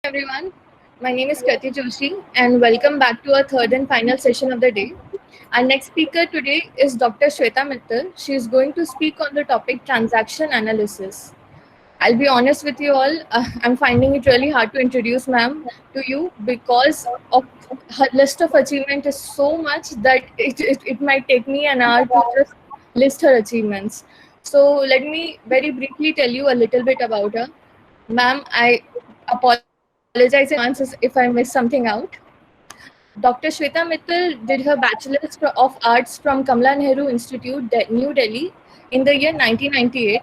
everyone. My name is Krati Joshi, and welcome back to our third and final session of the day. Our next speaker today is Dr. Sweta Mittal. She is going to speak on the topic transaction analysis. I'll be honest with you all, I'm finding it really hard to introduce ma'am to you because of her list of achievement is so much that it might take me an hour to just list her achievements. So let me very briefly tell you a little bit about her. Ma'am, I apologize in advance if I miss something out. Dr. Sweta Mittal did her Bachelor's of Arts from Kamala Nehru Institute, New Delhi, in the year 1998.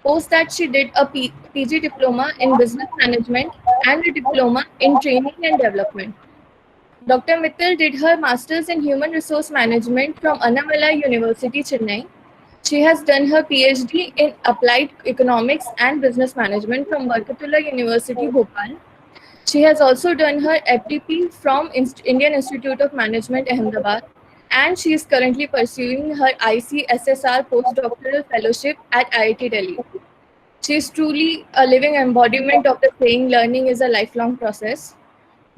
Post that, she did a PG diploma in business management and a diploma in training and development. Dr. Mittal did her master's in human resource management from Annamalai University, Chennai. She has done her PhD in applied economics and business management from Barkatullah University, Bhopal. She has also done her FDP from Indian Institute of Management, Ahmedabad, and she is currently pursuing her ICSSR postdoctoral fellowship at IIT Delhi. She is truly a living embodiment of the saying learning is a lifelong process.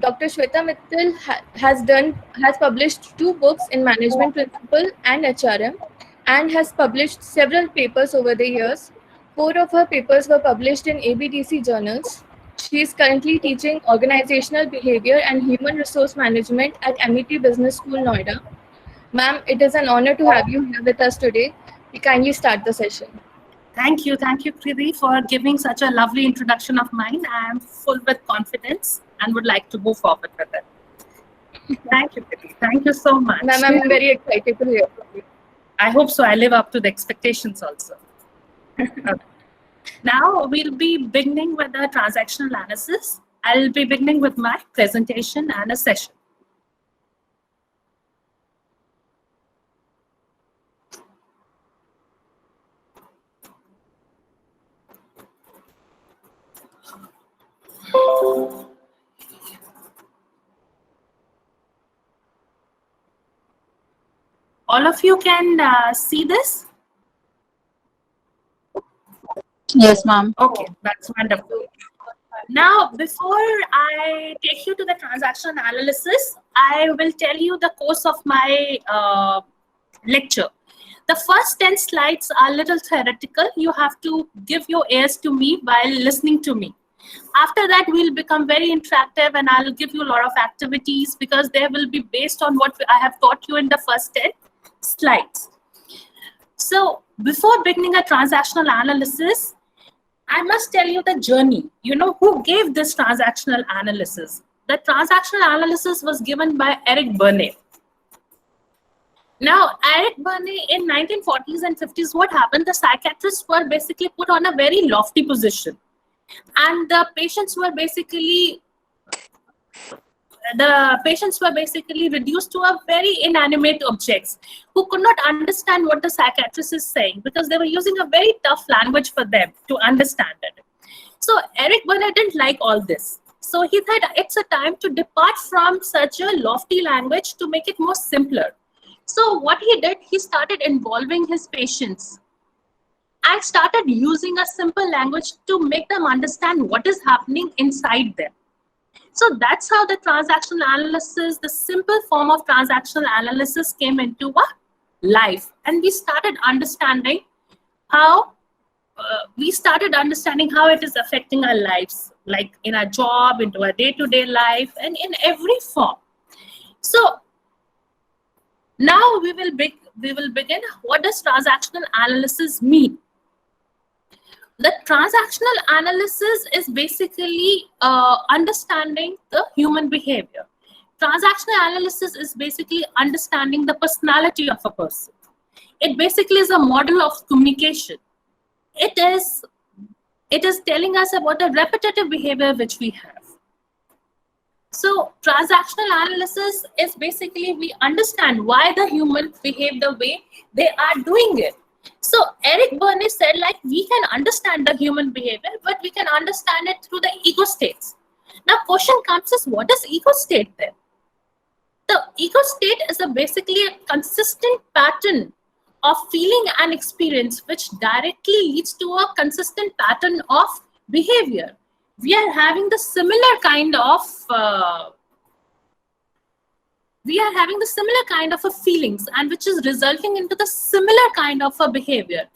Dr. Sweta Mittal has published 2 books in management principle and HRM and has published several papers over the years. 4 of her papers were published in ABDC journals. She is currently teaching organizational behavior and human resource management at MET Business School, Noida. Ma'am, it is an honor to have you here with us today. We kindly start the session. Thank you, Kriti, for giving such a lovely introduction of mine. I am full with confidence and would like to move forward with it. Thank you, Kriti. Thank you so much. Ma'am, I'm very excited to hear from you. I hope so. I live up to the expectations also. Okay. Now we'll be beginning with the transactional analysis. I'll be beginning with my presentation and a session. All of you can see this? Yes, ma'am. Okay, that's wonderful. Now, before I take you to the transaction analysis, I will tell you the course of my lecture. The first 10 slides are a little theoretical. You have to give your ears to me while listening to me. After that, we'll become very interactive and I'll give you a lot of activities because they will be based on what I have taught you in the first 10 slides. So before beginning a transactional analysis, I must tell you the journey. You know who gave this transactional analysis? The transactional analysis was given by Eric Berne. Now, Eric Berne in 1940s and 50s, what happened? The psychiatrists were basically put on a very lofty position. And the patients were basically reduced to a very inanimate objects who could not understand what the psychiatrist is saying because they were using a very tough language for them to understand it. So Eric Berne didn't like all this. So he thought it's a time to depart from such a lofty language to make it more simpler. So what he did, he started involving his patients and started using a simple language to make them understand what is happening inside them. So that's how the transactional analysis, the simple form of transactional analysis came into our life. And we started understanding how it is affecting our lives, like in our job, into our day-to-day life, and in every form. So now we will begin. What does transactional analysis mean? The transactional analysis is basically understanding the human behavior. Transactional analysis is basically understanding the personality of a person. It basically is a model of communication. It is telling us about the repetitive behavior which we have. So transactional analysis is basically we understand why the humans behave the way they are doing it. So Eric Berne said, like, we can understand the human behavior, but we can understand it through the ego states. Now, question comes is, what is ego state then? The ego state is basically a consistent pattern of feeling and experience, which directly leads to a consistent pattern of behavior. we are having the similar kind of a feelings, and which is resulting into the similar kind of a behavior.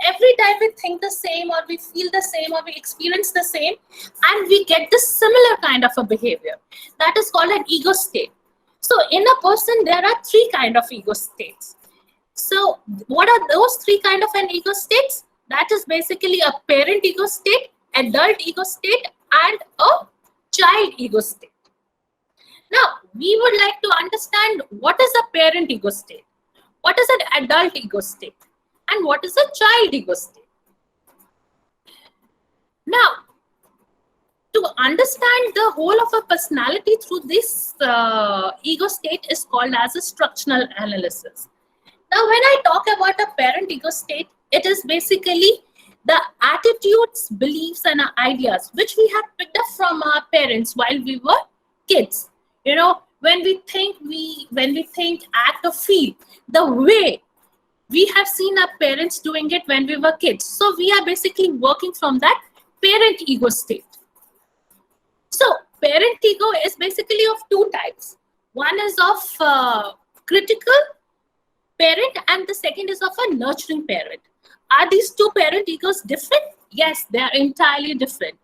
Every time we think the same, or we feel the same, or we experience the same, and we get this similar kind of a behavior, that is called an ego state. So in a person, there are three kind of ego states. So what are those three kind of an ego states? That is basically a parent ego state, adult ego state, and a child ego state. Now, we would like to understand what is a parent ego state, what is an adult ego state, and what is a child ego state. Now, to understand the whole of a personality through this ego state is called as a structural analysis. Now, when I talk about a parent ego state, it is basically the attitudes, beliefs, and ideas which we have picked up from our parents while we were kids. You know, when we think, act, or feel the way we have seen our parents doing it when we were kids. So we are basically working from that parent ego state. So parent ego is basically of two types. One is of critical parent, and the second is of a nurturing parent. Are these two parent egos different? Yes, they are entirely different.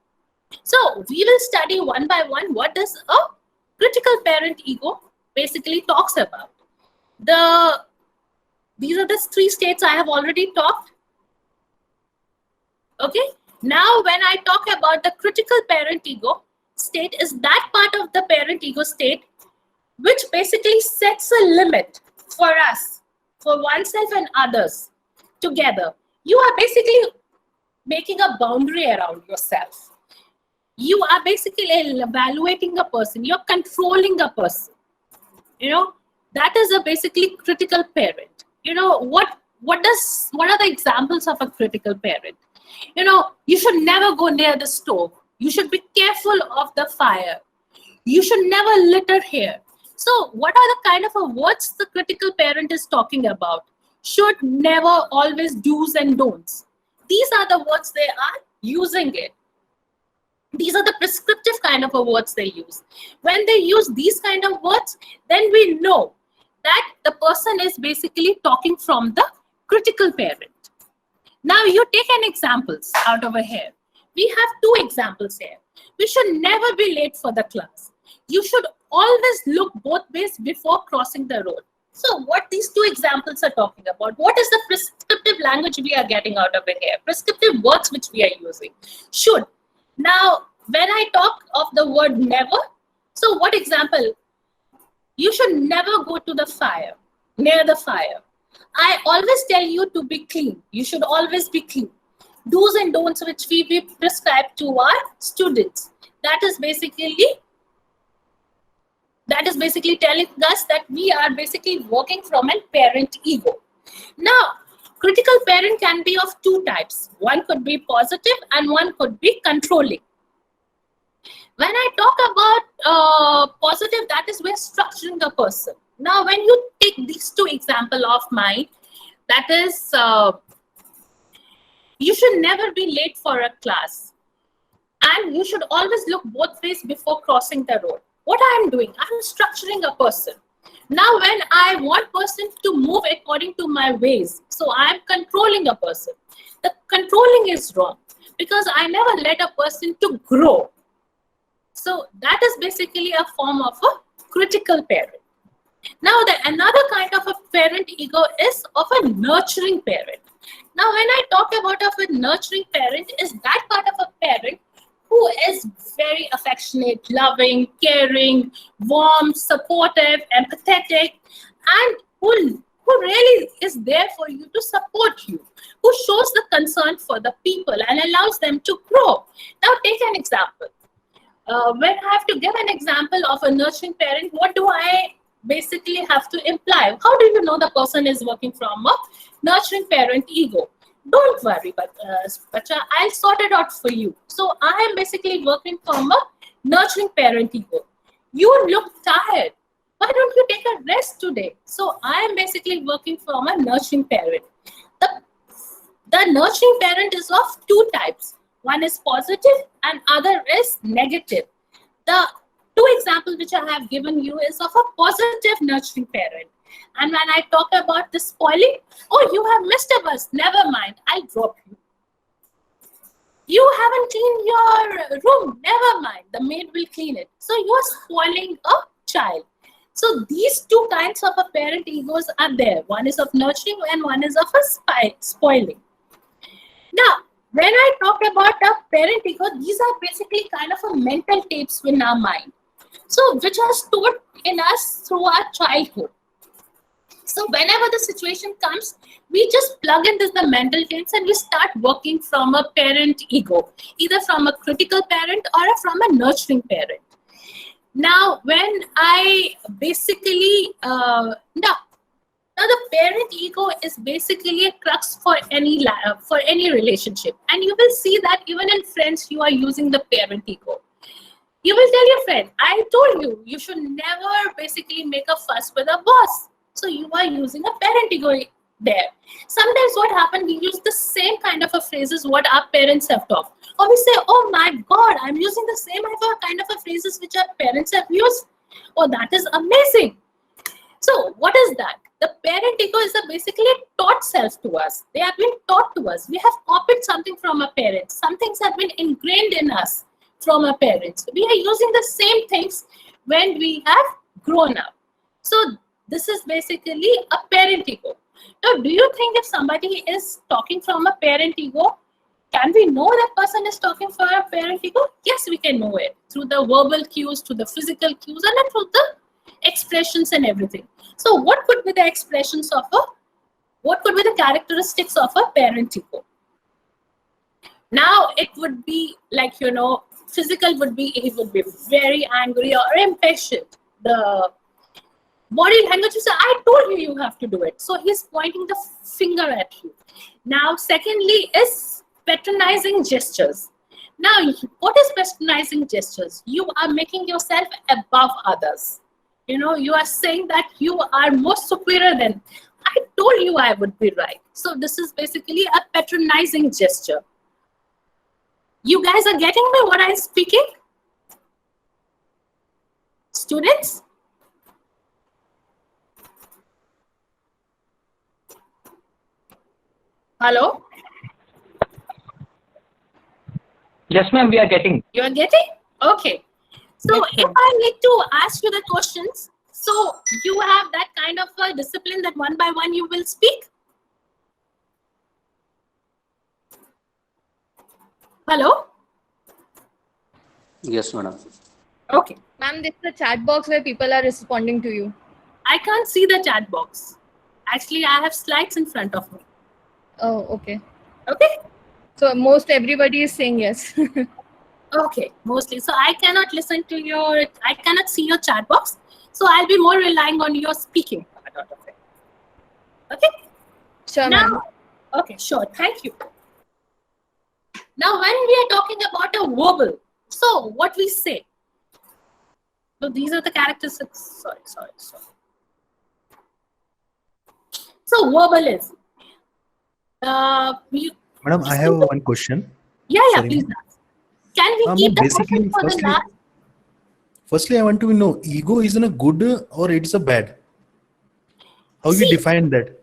So we will study one by one what does a critical parent ego basically talks about. These are the three states I have already talked. Okay. Now, when I talk about the critical parent ego state, is that part of the parent ego state which basically sets a limit for us, for oneself and others together. You are basically making a boundary around yourself. You are basically evaluating a person. You're controlling a person. You know, that is a basically critical parent. You know, what are the examples of a critical parent? You know, you should never go near the stove. You should be careful of the fire. You should never litter here. So what are the kind of words the critical parent is talking about? Should, never, always, do's and don'ts. These are the words they are using it. These are the prescriptive kind of words they use. When they use these kind of words, then we know that the person is basically talking from the critical parent. Now you take an examples out over here. We have two examples here. We should never be late for the class. You should always look both ways before crossing the road. So what these two examples are talking about? What is the prescriptive language we are getting out of here? Prescriptive words which we are using. Should. Now, when I talk of the word never, so what example? You should never go to the fire, near the fire. I always tell you to be clean. You should always be clean. Do's and don'ts which we prescribe to our students. That is basically telling us that we are basically working from a parent ego. Now, critical parent can be of two types. One could be positive and one could be controlling. When I talk about positive, that is we're structuring a person. Now, when you take these two examples of mine, that is, you should never be late for a class. And you should always look both ways before crossing the road. What I am doing, I am structuring a person. Now, when I want person to move according to my ways, so I am controlling a person. The controlling is wrong because I never let a person to grow. So that is basically a form of a critical parent. Now, another kind of a parent ego is of a nurturing parent. Now, when I talk about of a nurturing parent, is that part of a parent who is very affectionate, loving, caring, warm, supportive, empathetic, and who really is there for you to support you, who shows the concern for the people and allows them to grow. Now, take an example. When I have to give an example of a nurturing parent, what do I basically have to imply? How do you know the person is working from a nurturing parent ego? Don't worry, but I'll sort it out for you. So I am basically working from a nurturing parent ego. You look tired. Why don't you take a rest today? So I am basically working from a nurturing parent. The nurturing parent is of two types. One is positive and other is negative. The two examples which I have given you is of a positive nurturing parent. And when I talk about the spoiling, oh, you have missed a bus. Never mind, I'll drop you. You haven't cleaned your room. Never mind, the maid will clean it. So you are spoiling a child. So these two kinds of a parent egos are there. One is of nurturing and one is of a spoiling. Now, when I talk about a parent ego, these are basically kind of a mental tapes in our mind. So which are stored in us through our childhood. So whenever the situation comes, we just plug into the mental tapes and we start working from a parent ego, either from a critical parent or from a nurturing parent. Now, when I basically, now the parent ego is basically a crux for any relationship. And you will see that even in friends, you are using the parent ego. You will tell your friend, I told you, you should never basically make a fuss with a boss. So you are using a parent ego there. Sometimes what happens, we use the same kind of a phrases what our parents have taught. Or we say, oh my God, I'm using the same kind of a phrases which our parents have used. Oh, that is amazing. So what is that? The parent ego is basically a taught self to us. They have been taught to us. We have copied something from our parents. Some things have been ingrained in us from our parents. We are using the same things when we have grown up. So this is basically a parent ego. Now, do you think if somebody is talking from a parent ego, can we know that person is talking from a parent ego? Yes, we can know it through the verbal cues, through the physical cues, and then through the expressions and everything. So what could be the expressions of what could be the characteristics of a parent ego? Now, it would be like, physical would be, he would be very angry or impatient. The body language is, I told you, you have to do it. So he's pointing the finger at you. Now, secondly is patronizing gestures. Now, what is patronizing gestures? You are making yourself above others. You are saying that you are more superior than, I told you I would be right. So this is basically a patronizing gesture. You guys are getting me what I'm speaking? Students? Hello? Yes, ma'am, we are getting. You are getting? Okay. So Yes, if ma'am. I need to ask you the questions, so you have that kind of a discipline that one by one you will speak? Hello? Yes, madam. Okay. Ma'am, this is a chat box where people are responding to you. I can't see the chat box. Actually, I have slides in front of me. Oh, okay. Okay? So most everybody is saying yes. Okay, mostly. So I cannot I cannot see your chat box. So I'll be more relying on your speaking part out of it. Okay? Sure, ma'am. Now, okay, sure. Thank you. Now, when we are talking about a verbal, so what we say. So these are the characteristics. Sorry. So verbal is. Madam, I have one question. Yeah, Sorry. please ask. Can we keep the question for the last? Firstly, I want to know, ego isn't a good or it's a bad? How you See, define that?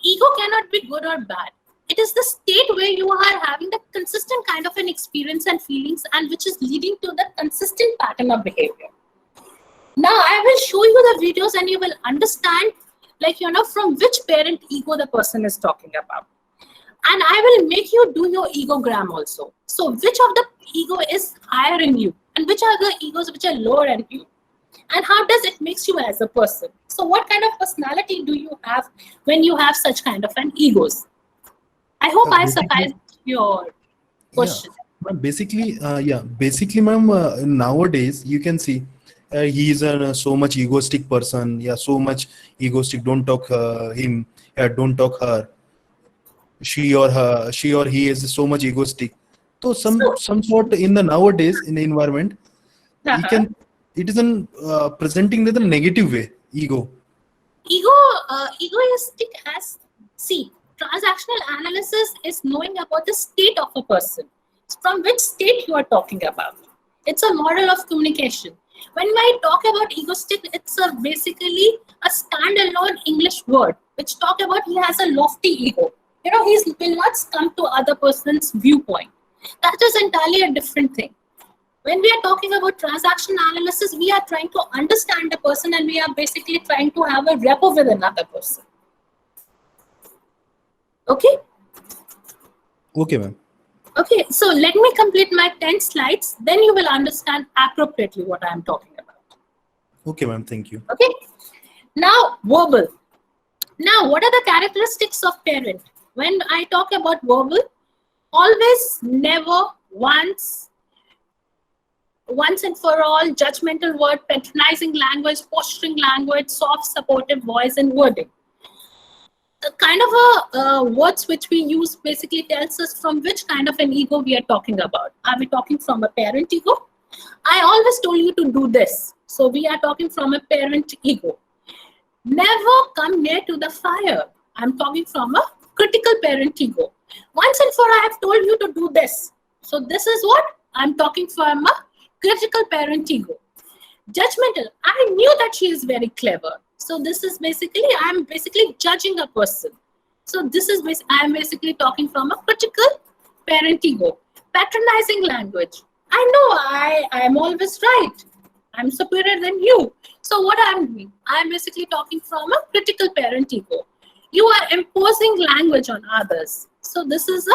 ego cannot be good or bad. It is the state where you are having the consistent kind of an experience and feelings, and which is leading to the consistent pattern of behavior. Now, I will show you the videos and you will understand, from which parent ego the person is talking about. And I will make you do your egogram also. So which of the ego is higher in you and which are the egos which are lower in you? And how does it makes you as a person? So what kind of personality do you have when you have such kind of an egos? I hope I sufficed your question. Yeah. Basically, ma'am, nowadays you can see he is so much egoistic person. Yeah, so much egoistic. Don't talk him. Don't talk her. She or he is so much egoistic. So some sort in the nowadays in the environment, it isn't presenting in a negative way. Ego. Egoistic as, see, transactional analysis is knowing about the state of a person, from which state you are talking about. It's a model of communication. When I talk about egoistic, it's basically a standalone English word which talk about he has a lofty ego. He will not come to other person's viewpoint. That is entirely a different thing. When we are talking about transaction analysis, we are trying to understand the person and we are basically trying to have a rapport with another person. Okay? Okay, ma'am. Okay, so let me complete my 10 slides, then you will understand appropriately what I am talking about. Okay, ma'am. Thank you. Okay, now verbal. Now, what are the characteristics of parent? When I talk about verbal, always, never, once and for all, judgmental word, patronizing language, posturing language, soft, supportive voice, and wording. The kind of words which we use basically tells us from which kind of an ego we are talking about. Are we talking from a parent ego? I always told you to do this. So we are talking from a parent ego. Never come near to the fire. I'm talking from a critical parent ego. Once and for all, I have told you to do this. So this is what I'm talking from a critical parent ego. Judgmental. I knew that she is very clever. So this is basically, I'm basically judging a person. So this is I'm basically talking from a critical parent ego. Patronizing language. I know I am always right. I'm superior than you. So what I'm doing? I'm basically talking from a critical parent ego. You are imposing language on others. So this is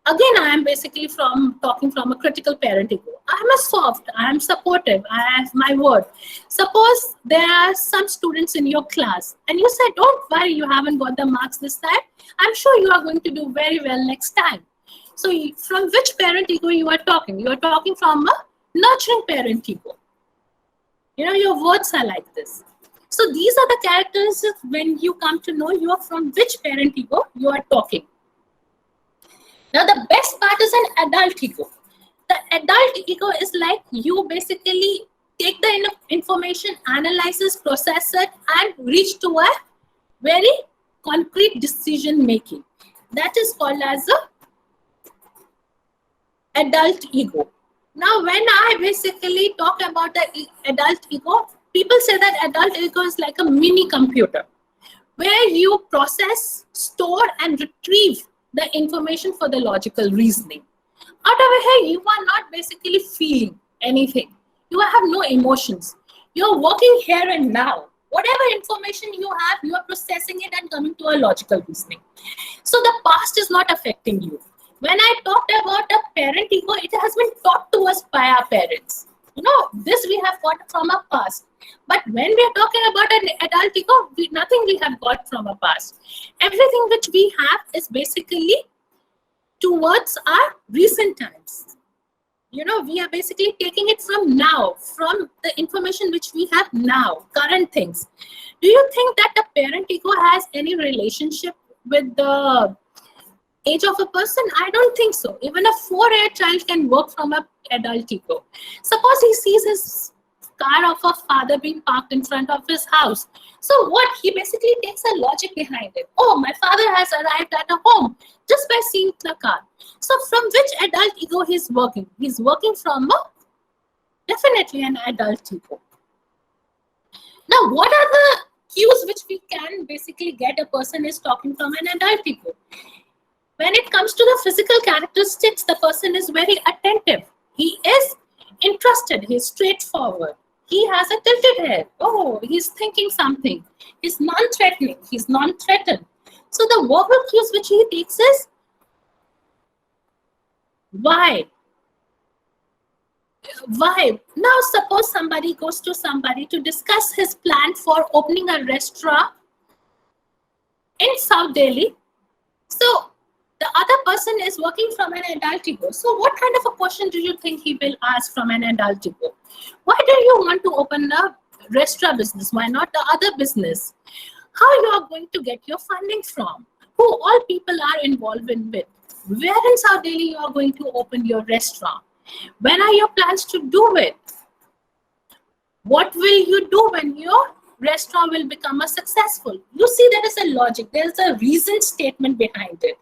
again, I am basically talking from a critical parent ego. I'm a soft, I'm supportive, I have my word. Suppose there are some students in your class and you say, don't worry, you haven't got the marks this time. I'm sure you are going to do very well next time. So from which parent ego you are talking? You are talking from a nurturing parent ego. Your words are like this. So these are the characteristics when you come to know you are from which parent ego you are talking. Now, the best part is an adult ego. The adult ego is like you basically take the information, analyze, process it, and reach to a very concrete decision making. That is called as a adult ego. Now, when I basically talk about the adult ego, people say that adult ego is like a mini computer where you process, store, and retrieve the information for the logical reasoning. Out of here, you are not basically feeling anything. You have no emotions. You're working here and now. Whatever information you have, you are processing it and coming to a logical reasoning. So the past is not affecting you. When I talked about a parent ego, it has been taught to us by our parents. This we have got from our past. But when we are talking about an adult ego, nothing we have got from our past. Everything which we have is basically towards our recent times. We are basically taking it from now, from the information which we have now, current things. Do you think that the parent ego has any relationship with the age of a person? I don't think so. Even a 4-year child can work from an adult ego. Suppose he sees his car of a father being parked in front of his house. So what? He basically takes a logic behind it. Oh, my father has arrived at a home just by seeing the car. So from which adult ego he's working? He's working from definitely an adult ego. Now, what are the cues which we can basically get a person is talking from an adult ego? When it comes to the physical characteristics, the person is very attentive. He is interested. He's straightforward. He has a tilted head. Oh, he's thinking something. He's non-threatening. He's non-threatened. So the verbal cues which he takes is vibe. Vibe. Now, suppose somebody goes to somebody to discuss his plan for opening a restaurant in South Delhi. So the other person is working from an adult ego. So what kind of a question do you think he will ask from an adult ego? Why do you want to open a restaurant business? Why not the other business? How you are going to get your funding from? Who all people are involved in with? Where in South Delhi you are going to open your restaurant? When are your plans to do it? What will you do when restaurant will become a successful. You see, there is a logic, there is a reason statement behind it.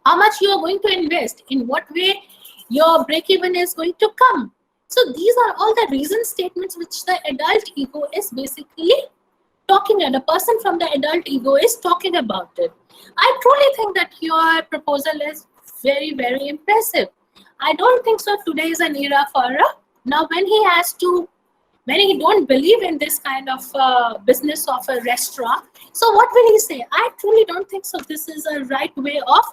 How much you are going to invest, in what way your break-even is going to come. So these are all the reason statements which the adult ego is basically talking at. A person from the adult ego is talking about it. I truly think that your proposal is very, very impressive. I don't think so today is an era for now when he has to, when he don't believe in this kind of business of a restaurant. So what will he say? I truly don't think so this is a right way of,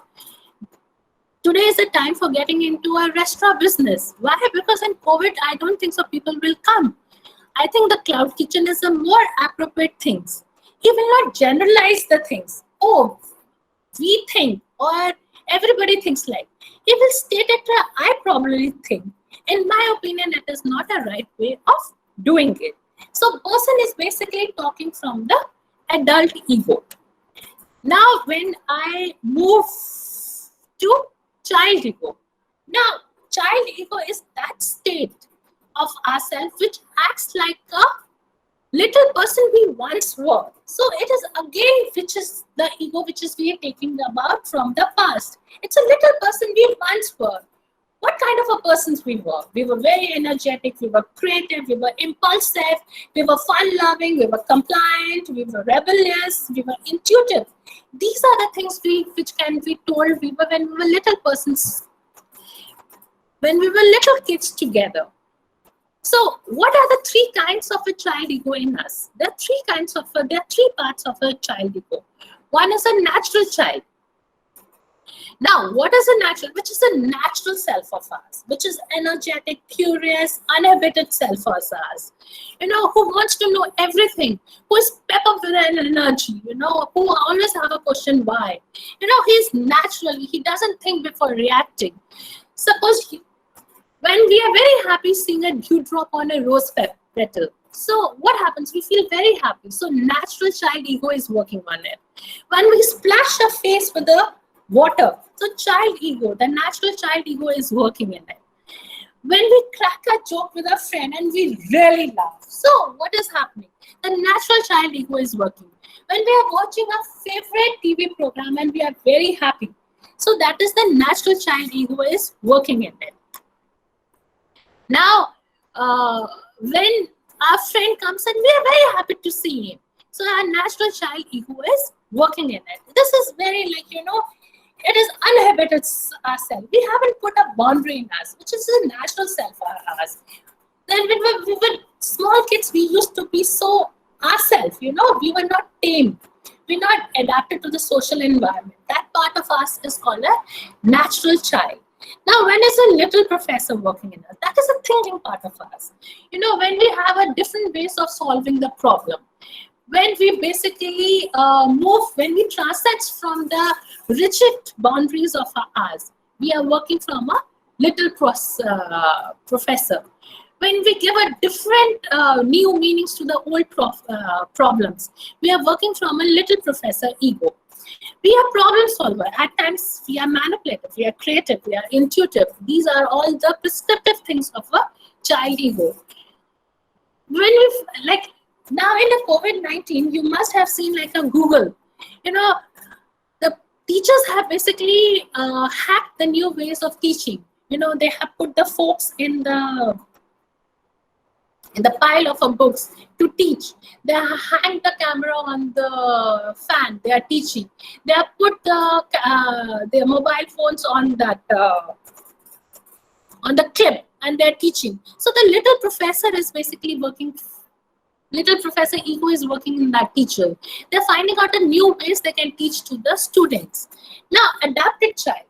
today is the time for getting into a restaurant business. Why? Because in COVID, I don't think so people will come. I think the cloud kitchen is a more appropriate thing. He will not generalize the things. Oh, we think, or everybody thinks like. He will state it, I probably think. In my opinion, it is not a right way of doing it. So person is basically talking from the adult ego. Now, when I move to child ego. Now, child ego is that state of ourselves which acts like a little person we once were. So it is again which is the ego which is we are taking about from the past. It's a little person we once were. What kind of a persons we were? We were very energetic, we were creative, we were impulsive, we were fun-loving, we were compliant, we were rebellious, we were intuitive. These are the things which can be told we were when we were little persons, when we were little kids together. So what are the three kinds of a child ego in us? There are three parts of a child ego. One is a natural child. Now, what is a natural? Which is a natural self of ours, which is energetic, curious, uninhibited self of ours. You know, who wants to know everything, who is pep up with an energy, you know, who always have a question why. You know, he's natural, he doesn't think before reacting. Suppose when we are very happy seeing a dewdrop on a rose petal, so what happens? We feel very happy. So natural child ego is working on it. When we splash a face with the water, so child ego, the natural child ego is working in it. When we crack a joke with a friend and we really laugh, so what is happening? The natural child ego is working. When we are watching a favorite TV program and we are very happy, so that is the natural child ego is working in it. Now, when our friend comes and we are very happy to see him, so our natural child ego is working in it. This is very like, you know, it is uninhibited ourselves. We haven't put a boundary in us, which is a natural self for us. Then when we were small kids, we used to be so ourselves, you know, we were not tamed. We're not adapted to the social environment. That part of us is called a natural child. Now, when is a little professor working in us? That is a thinking part of us. You know, when we have a different ways of solving the problem. When we basically when we transcend from the rigid boundaries of ours, we are working from a little professor. When we give a different new meanings to the old problems, we are working from a little professor ego. We are problem solver. At times, we are manipulative, we are creative, we are intuitive. These are all the prescriptive things of a child ego. When we like, now in the COVID-19, you must have seen like a Google. You know, the teachers have basically hacked the new ways of teaching. You know, they have put the folks in the pile of books to teach. They have hanged the camera on the fan. They are teaching. They have put their mobile phones on that on the clip, and they are teaching. So the little professor is basically working. Little professor ego is working in that teacher. They're finding out a new ways they can teach to the students. Now, adapted child.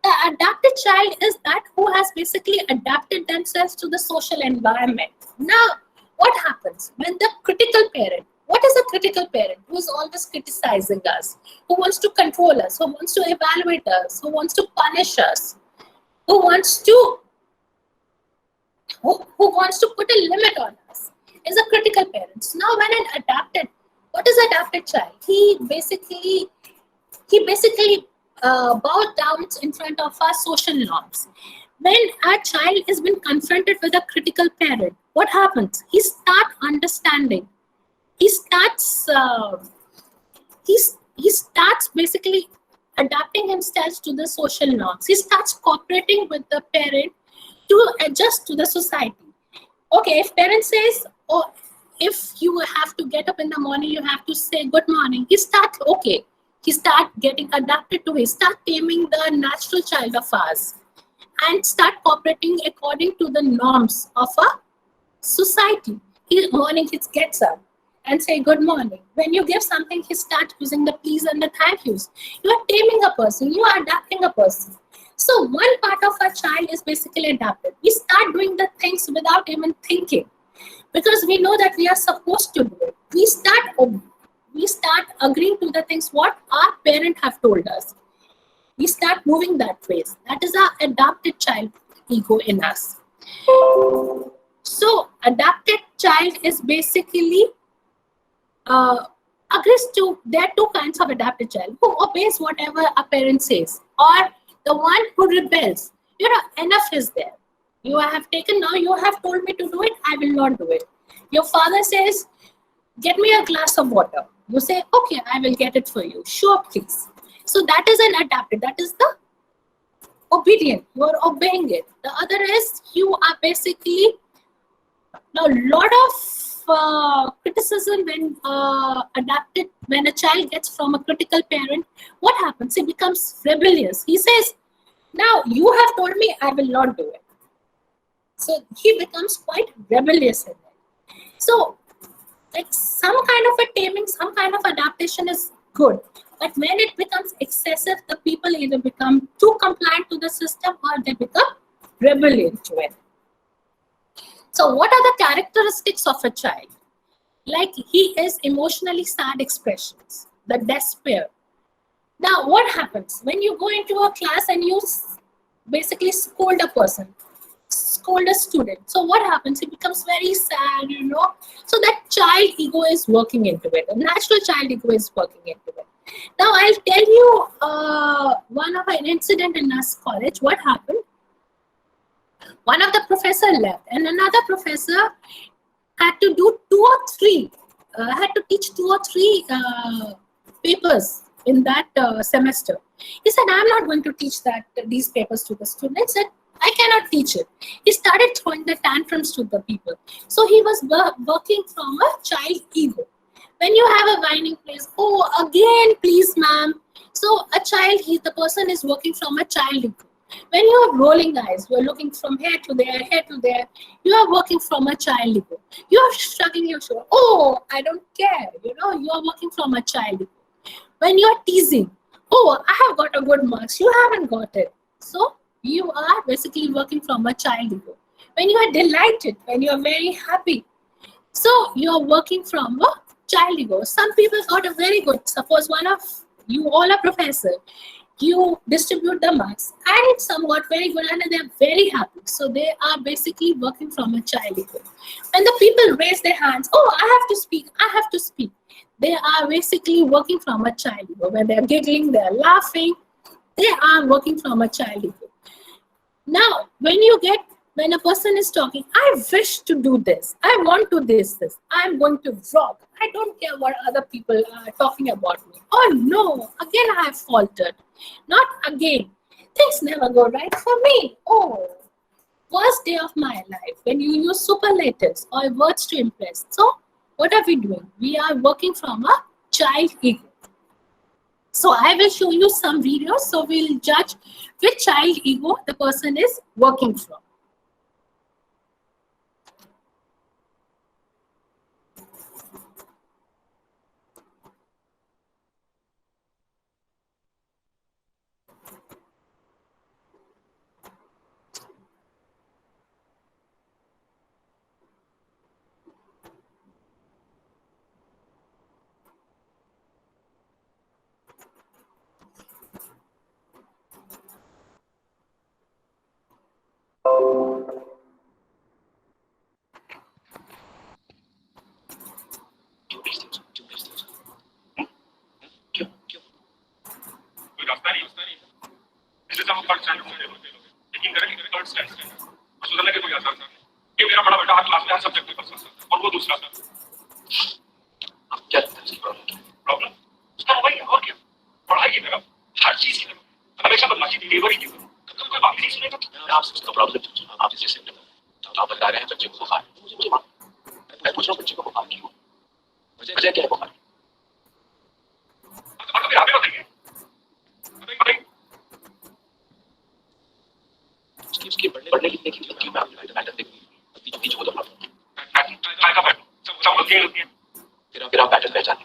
The adapted child is that who has basically adapted themselves to the social environment. Now, what happens when the critical parent, what is a critical parent? Who is always criticizing us, who wants to control us, who wants to evaluate us, who wants to punish us, who wants to put a limit on us, is a critical parent. Now, when an adapted, what is adapted child? He basically bows down in front of our social norms. When a child has been confronted with a critical parent, what happens? He starts understanding he starts he starts basically adapting himself to the social norms. He starts cooperating with the parent to adjust to the society. Okay, if parent says, oh, if you have to get up in the morning, you have to say good morning. He start getting adapted to it. He start taming the natural child of ours and start cooperating according to the norms of a society. Morning he gets up and say good morning. When you give something, he starts using the please and the thank yous. You are taming a person, you are adapting a person. So one part of a child is basically adapted. We start doing the things without even thinking because we know that we are supposed to do it. We start agreeing to the things what our parent have told us. We start moving that way. That is our adapted child ego in us. So adapted child is basically agrees to, there are two kinds of adapted child: who obeys whatever a parent says, or the one who rebels. You know, enough is there. You have taken, now you have told me to do it, I will not do it. Your father says, get me a glass of water. You say, okay, I will get it for you. Sure, please. So that is an adapted. That is the obedient. You are obeying it. The other is you are basically a lot of criticism when adapted. When a child gets from a critical parent, what happens? He becomes rebellious. He says, now you have told me, I will not do it. So he becomes quite rebellious in it. So like some kind of a taming, some kind of adaptation is good. But when it becomes excessive, the people either become too compliant to the system or they become rebellious to it. So what are the characteristics of a child? Like he is emotionally sad expressions, the despair. Now what happens when you go into a class and you basically scold a person, scold a student? So what happens? He becomes very sad, you know. So that child ego is working into it. A natural child ego is working into it. Now I'll tell you one of an incident in our college. What happened? One of the professor left and another professor had to do had to teach 2 or 3 papers in that semester. He said, I'm not going to teach these papers to the students. Said, I cannot teach it. He started throwing the tantrums to the people. So he was working from a child ego. When you have a whining place, oh, again, please, ma'am. So a child, the person is working from a child ego. When you are rolling eyes, you are looking from here to there, you are working from a child ego. You are shrugging your shoulder. Oh, I don't care. You know, you are working from a child ego. When you are teasing, oh, I have got a good marks, you haven't got it. So you are basically working from a child ego. When you are delighted, when you are very happy, so you are working from a child ego. Some people got a very good, suppose one of you all are professor, you distribute the marks and it's somewhat very good and they're very happy. So they are basically working from a child ego. When the people raise their hands, oh, I have to speak. They are basically working from a child ego. When they're giggling, they're laughing, they are working from a child ego. Now, when a person is talking, I wish to do this, I want to this, I'm going to rock, I don't care what other people are talking about me. Oh no, again I have faltered. Not again. Things never go right for me. Oh, worst day of my life. When you use superlatives or words to impress. So, what are we doing? We are working from a child ego. So, I will show you some videos. So, we'll judge which child ego the person is working from. ये मेरा बड़ा बेटा class में subject paper और वो दूसरा sir हमेशा बदमाशी तेवर ही क्यों? कभी कोई बात नहीं सुनेगा। आप उसका प्रॉब्लम आप इस जैसे आप बता रहे हैं बच्चे को बुखार, मुझे मैं पूछ रहा हूँ बच्चे को बुखार क्यों? वजह क्या है बुखार? अगर आप ही बताइए। उसकी पढ़ने लिखने की क्यों मैं आपको मैटर देखूंगी अपनी जो तो काय का बैठ सब लोग होती है फिर आप पैटर्न पहचान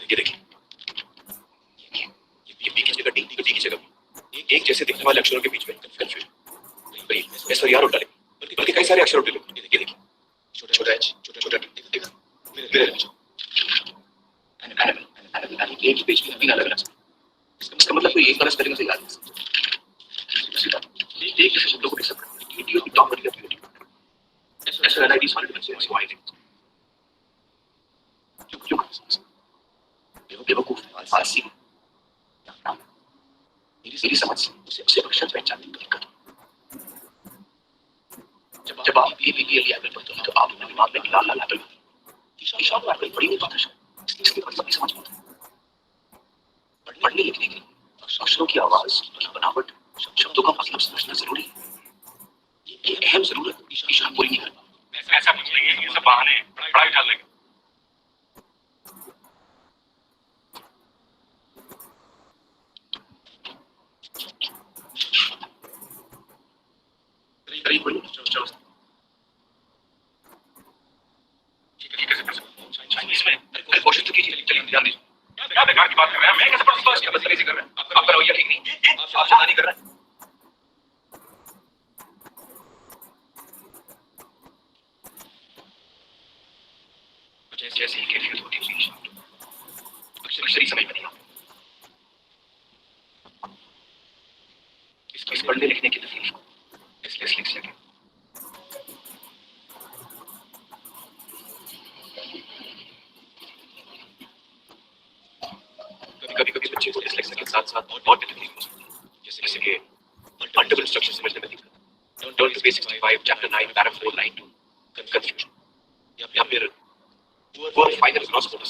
ये देखिए ये बी की जगह डी की जगह एक जैसे दिखने वाले अक्षरों के बीच में कंफ्यूजन ऐसा यार उठा ले बल्कि कई सारे अक्षर उठे लो ये देखिए छोटा एच छोटा देखा मेरे एक पेज में तीन अलग अलग इसका मतलब कोई एक बरस करेंगे से याद नहीं एक जैसे शब्दों को डिस्कस करते हैं वीडियो टॉप करके वीडियो ऐसा एनालिसिस सॉलिड में से वाई क्यों बेवकूफ फारसी मेरी समझ से उसे अक्षर पहचानने में दिक्कत जब आप ये लिया करते हो तो आप अपने दिमाग में लाल एप्पल ईशान एप्पल बड़ी नहीं पाता इसके बारे में समझ पाता पढ़ने लिखने की अक्षरों की आवाज की बनावट शब्दों का मतलब समझना जरूरी है ये अहम जरूरत ईशान पूरी नहीं कर पाता ऐसा कुछ नहीं है ये सब बहाने पढ़ाई डाल लेंगे चाइनीज में कोशिश तो कीजिए चलिए ध्यान दीजिए क्या बेकार की बात कर रहे हैं मैं कैसे पढ़ सकता हूँ इसकी बदतमीजी कर रहे हैं आपका रवैया ठीक नहीं आप ज्यादा नहीं कर रहे हैं जैसे ही कैफियत होती है अक्सर ही समझ में नहीं आता इस पढ़ने लिखने की तकलीफ को इसलिए लिख सके कभी बच्चे को डिसलेक्सिया के साथ साथ और भी तकलीफ हो सकती है जैसे कि मल्टीपल इंस्ट्रक्शन समझने में दिक्कत turn to basics 5 chapter 9 para 4 line 2 confusion या फिर वो फाइनल क्रॉस फोटो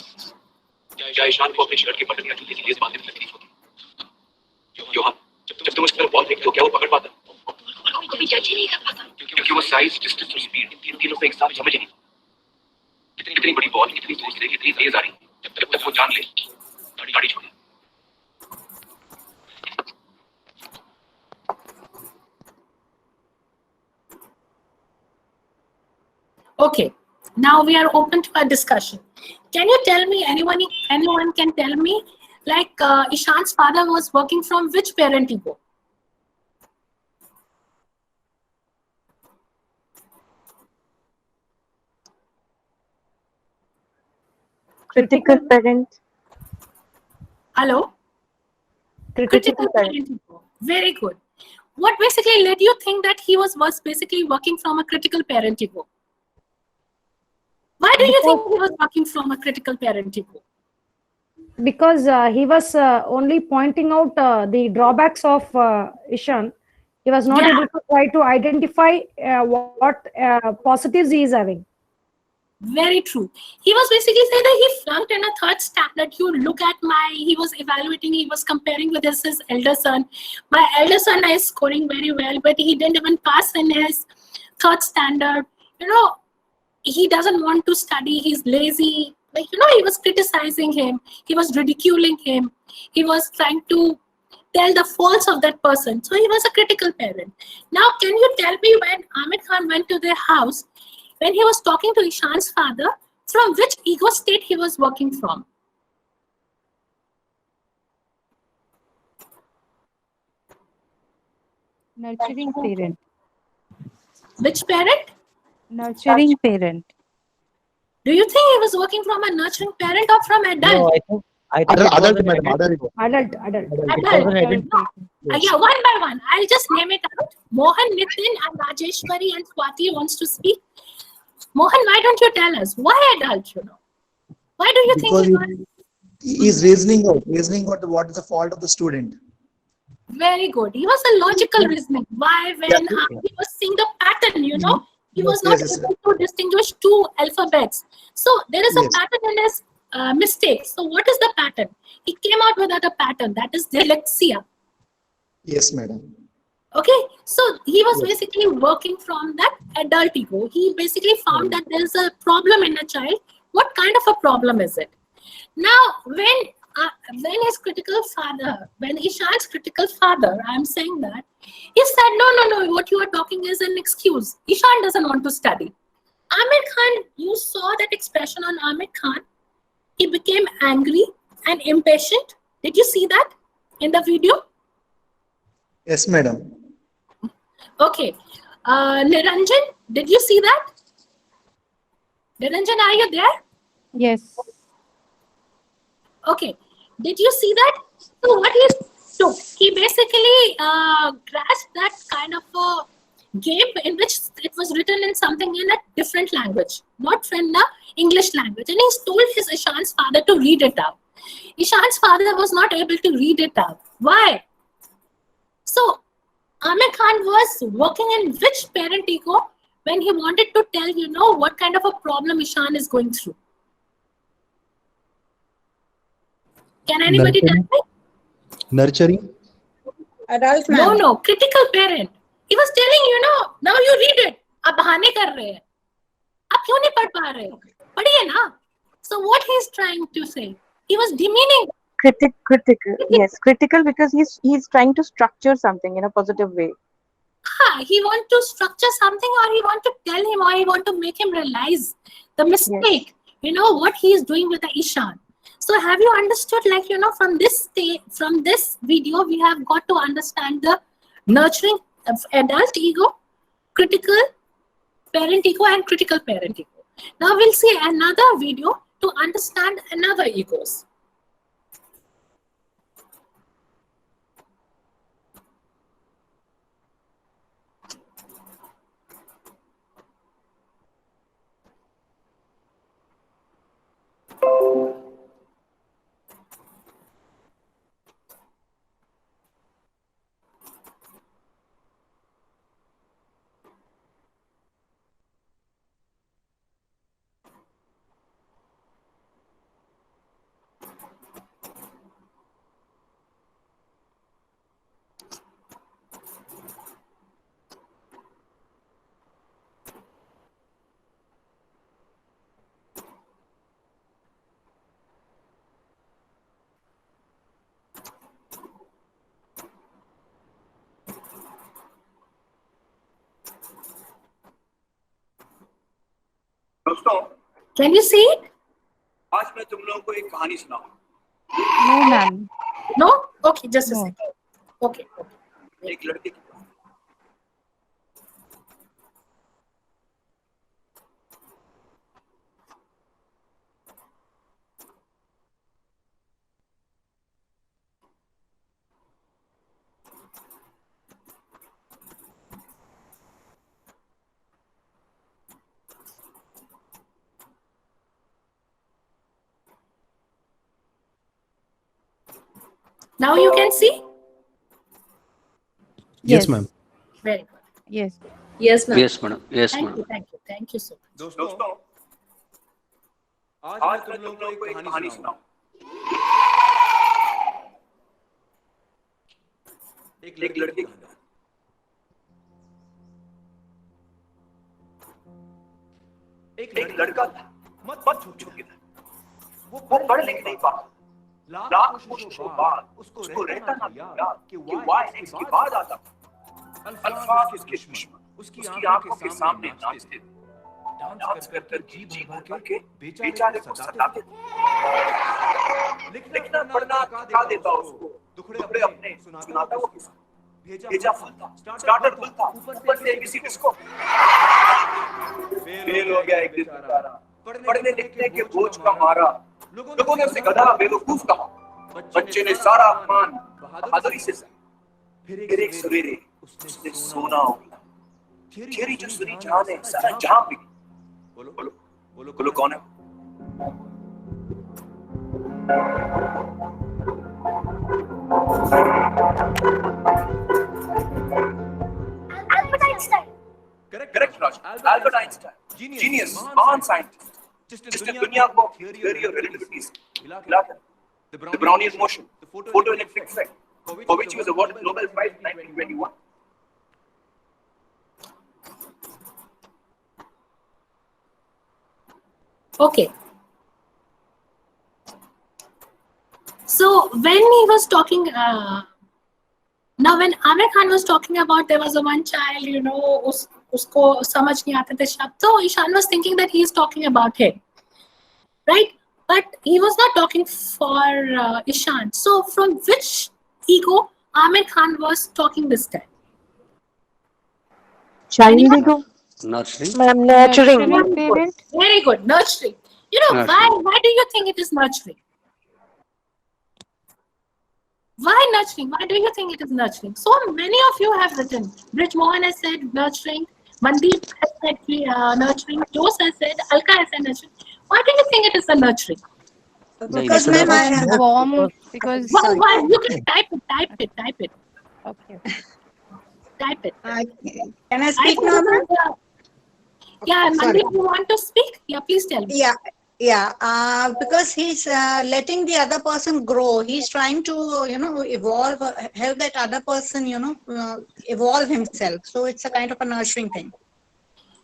क्या ईशान को अपने शर्ट के बटन या ढीले लेस बांधने में तकलीफ होती योहान जब तुम उसकी तरफ बॉल फेंकते हो क्या वो पकड़ पाता कभी जज ही नहीं कर पाता क्योंकि वो साइज डिस्टेंस और स्पीड इन तीनों को एक साथ समझ ही नहीं कितनी बड़ी बॉल कितनी दूर से कितनी तेज आ रही जब तक वो जान ले गाड़ी छोड़े Okay, now we are open to a discussion. Can you tell me, anyone can tell me, like Ishan's father was working from which parent ego? Critical parent. Hello? Critical parent ego. Very good. What basically led you think that he was basically working from a critical parent ego? Why do you think he was working from a critical parent ego? Because he was only pointing out the drawbacks of Ishan. He was not able to try to identify what positives he is having. Very true. He was basically saying that he flunked in a third standard. You look at he was evaluating, he was comparing with his elder son. My elder son is scoring very well, but he didn't even pass in his third standard. He doesn't want to study, he's lazy. He was criticizing him, he was ridiculing him, he was trying to tell the faults of that person. So he was a critical parent. Now, can you tell me when Amit Khan went to their house, when he was talking to Ishan's father, from which ego state he was working from? Nurturing parent. Which parent? Nurturing parent. Do you think he was working from a nurturing parent or from adult? No, I think adult, madam, adult. Adult. Yeah, one by one. I'll just name it out. Mohan, Nitin, and Rajeshwari and Swati wants to speak. Mohan, why don't you tell us? Why adult, Why do you think he is reasoning out what is the fault of the student. Very good. He was a logical reasoning. Why, when, how, he was seeing the pattern, He was Yes, not yes, able to distinguish two alphabets. So there is a yes, pattern in his mistake. So what is the pattern? He came out without a pattern. That is dyslexia. yes, madam. Okay, so he was Yes, basically working from that adult ego. He basically found that there is a problem in a child. What kind of a problem is it? Now, when his critical father, when Ishan's critical father, I'm saying that, he said, no, what you are talking is an excuse. Ishan doesn't want to study. Amir Khan, you saw that expression on Amir Khan. He became angry and impatient. Did you see that in the video? yes, madam. Okay. Niranjan, did you see that? Niranjan, are you there? Yes. Okay. Did you see that? So what he took, he basically grasped that kind of a game in which it was written in something in a different language, not in the English language. And he told his Ishan's father to read it out. Ishan's father was not able to read it out. Why? So Amir Khan was working in which parent ego when he wanted to tell, what kind of a problem Ishan is going through? Can anybody tell me? Nurturing. Adult No, critical parent. He was telling, now you read it. आप बहाने कर रहे हैं. आप क्यों नहीं पढ़ पा रहे? पढ़िए ना. So what he's trying to say? He was demeaning. critical, yes, critical, because he's trying to structure something in a positive way. He want to structure something, or he want to tell him, or he want to make him realize the mistake. What he is doing with the Ishan. So have you understood? From this video, we have got to understand the nurturing of adult ego, critical parent ego, and critical parent ego. Now we'll see another video to understand another egos. दोस्तों, Can you see it? आज मैं तुम लोगों को एक कहानी सुनाऊंगा. No, ma'am. No? Okay, just a No. second. Okay. एक लड़के की कहानी. Now you can see? Yes, ma'am. Very good. Yes. Yes, ma'am. Yes, madam. Yes, Thank madam. you. Thank you so much. दोस्तों, आज मैं तुम लोगों को एक कहानी सुनाऊंगा. एक लड़के की कहानी. एक लड़का था, मत छूट था. वो पढ़ लिख नहीं पाता. लाख कोशिशों बाद उसको रहता ना याद कि वाई एक्स के बाद आता. अल्फाज उसके दुश्मन उसकी आंखों के सामने नाचते थे. डांस कर कर जी भर के बेचारे को सताते थे. लिखना पढ़ना सिखा देता उसको. टुकड़े अपने सुनाता वो किसी. भेजा फलता, स्टार्टर खुलता, ऊपर से एबीसी डिस्को. फेल हो गया एक दिन बेचारा. पढ़ने लिखने के बोझ का मारा. लोगों ने उसे गधा बेवकूफ कहा. बच्चे ने सारा अपमान बहादुरी से सहा. फिर एक सवेरे उसने सोना उगला. थेरी जो सुनी जहां ने सारा जहां बिकी. बोलो कौन है? Albert Einstein. Correct. Albert Einstein, genius, महान scientist, जिसने दुनिया को theory of relativity से हिला कर the Brownian motion, the photoelectric effect, for which he was awarded the Nobel Prize in 1921. Okay. So when he was talking, now when Amir Khan was talking about there was a one child, you know, usko samajh nahi aate the shabd, so Ishan was thinking that he is talking about him, right? But he was not talking for Ishan. So from which ego Amir Khan was talking this time? Child ego. Nurturing. Ma'am, nurturing. Nurturing parent. Very good, nurturing. You know, Nurturing. why do you think it is nurturing? Why nurturing? Why do you think it is nurturing? So many of you have written. Brij Mohan has said nurturing. Mandeep has said nurturing. Jose has said, Alka has said nurturing. Why do you think it is a nurturing? Because ma'am, I have warm. Because Why? You can type it. okay. Type it. Can I speak now, ma'am? Yeah, Sorry. Mandeep, you want to speak? Yeah, please tell me. Yeah. Because he's letting the other person grow. He's trying to, evolve, help that other person, evolve himself. So it's a kind of a nurturing thing.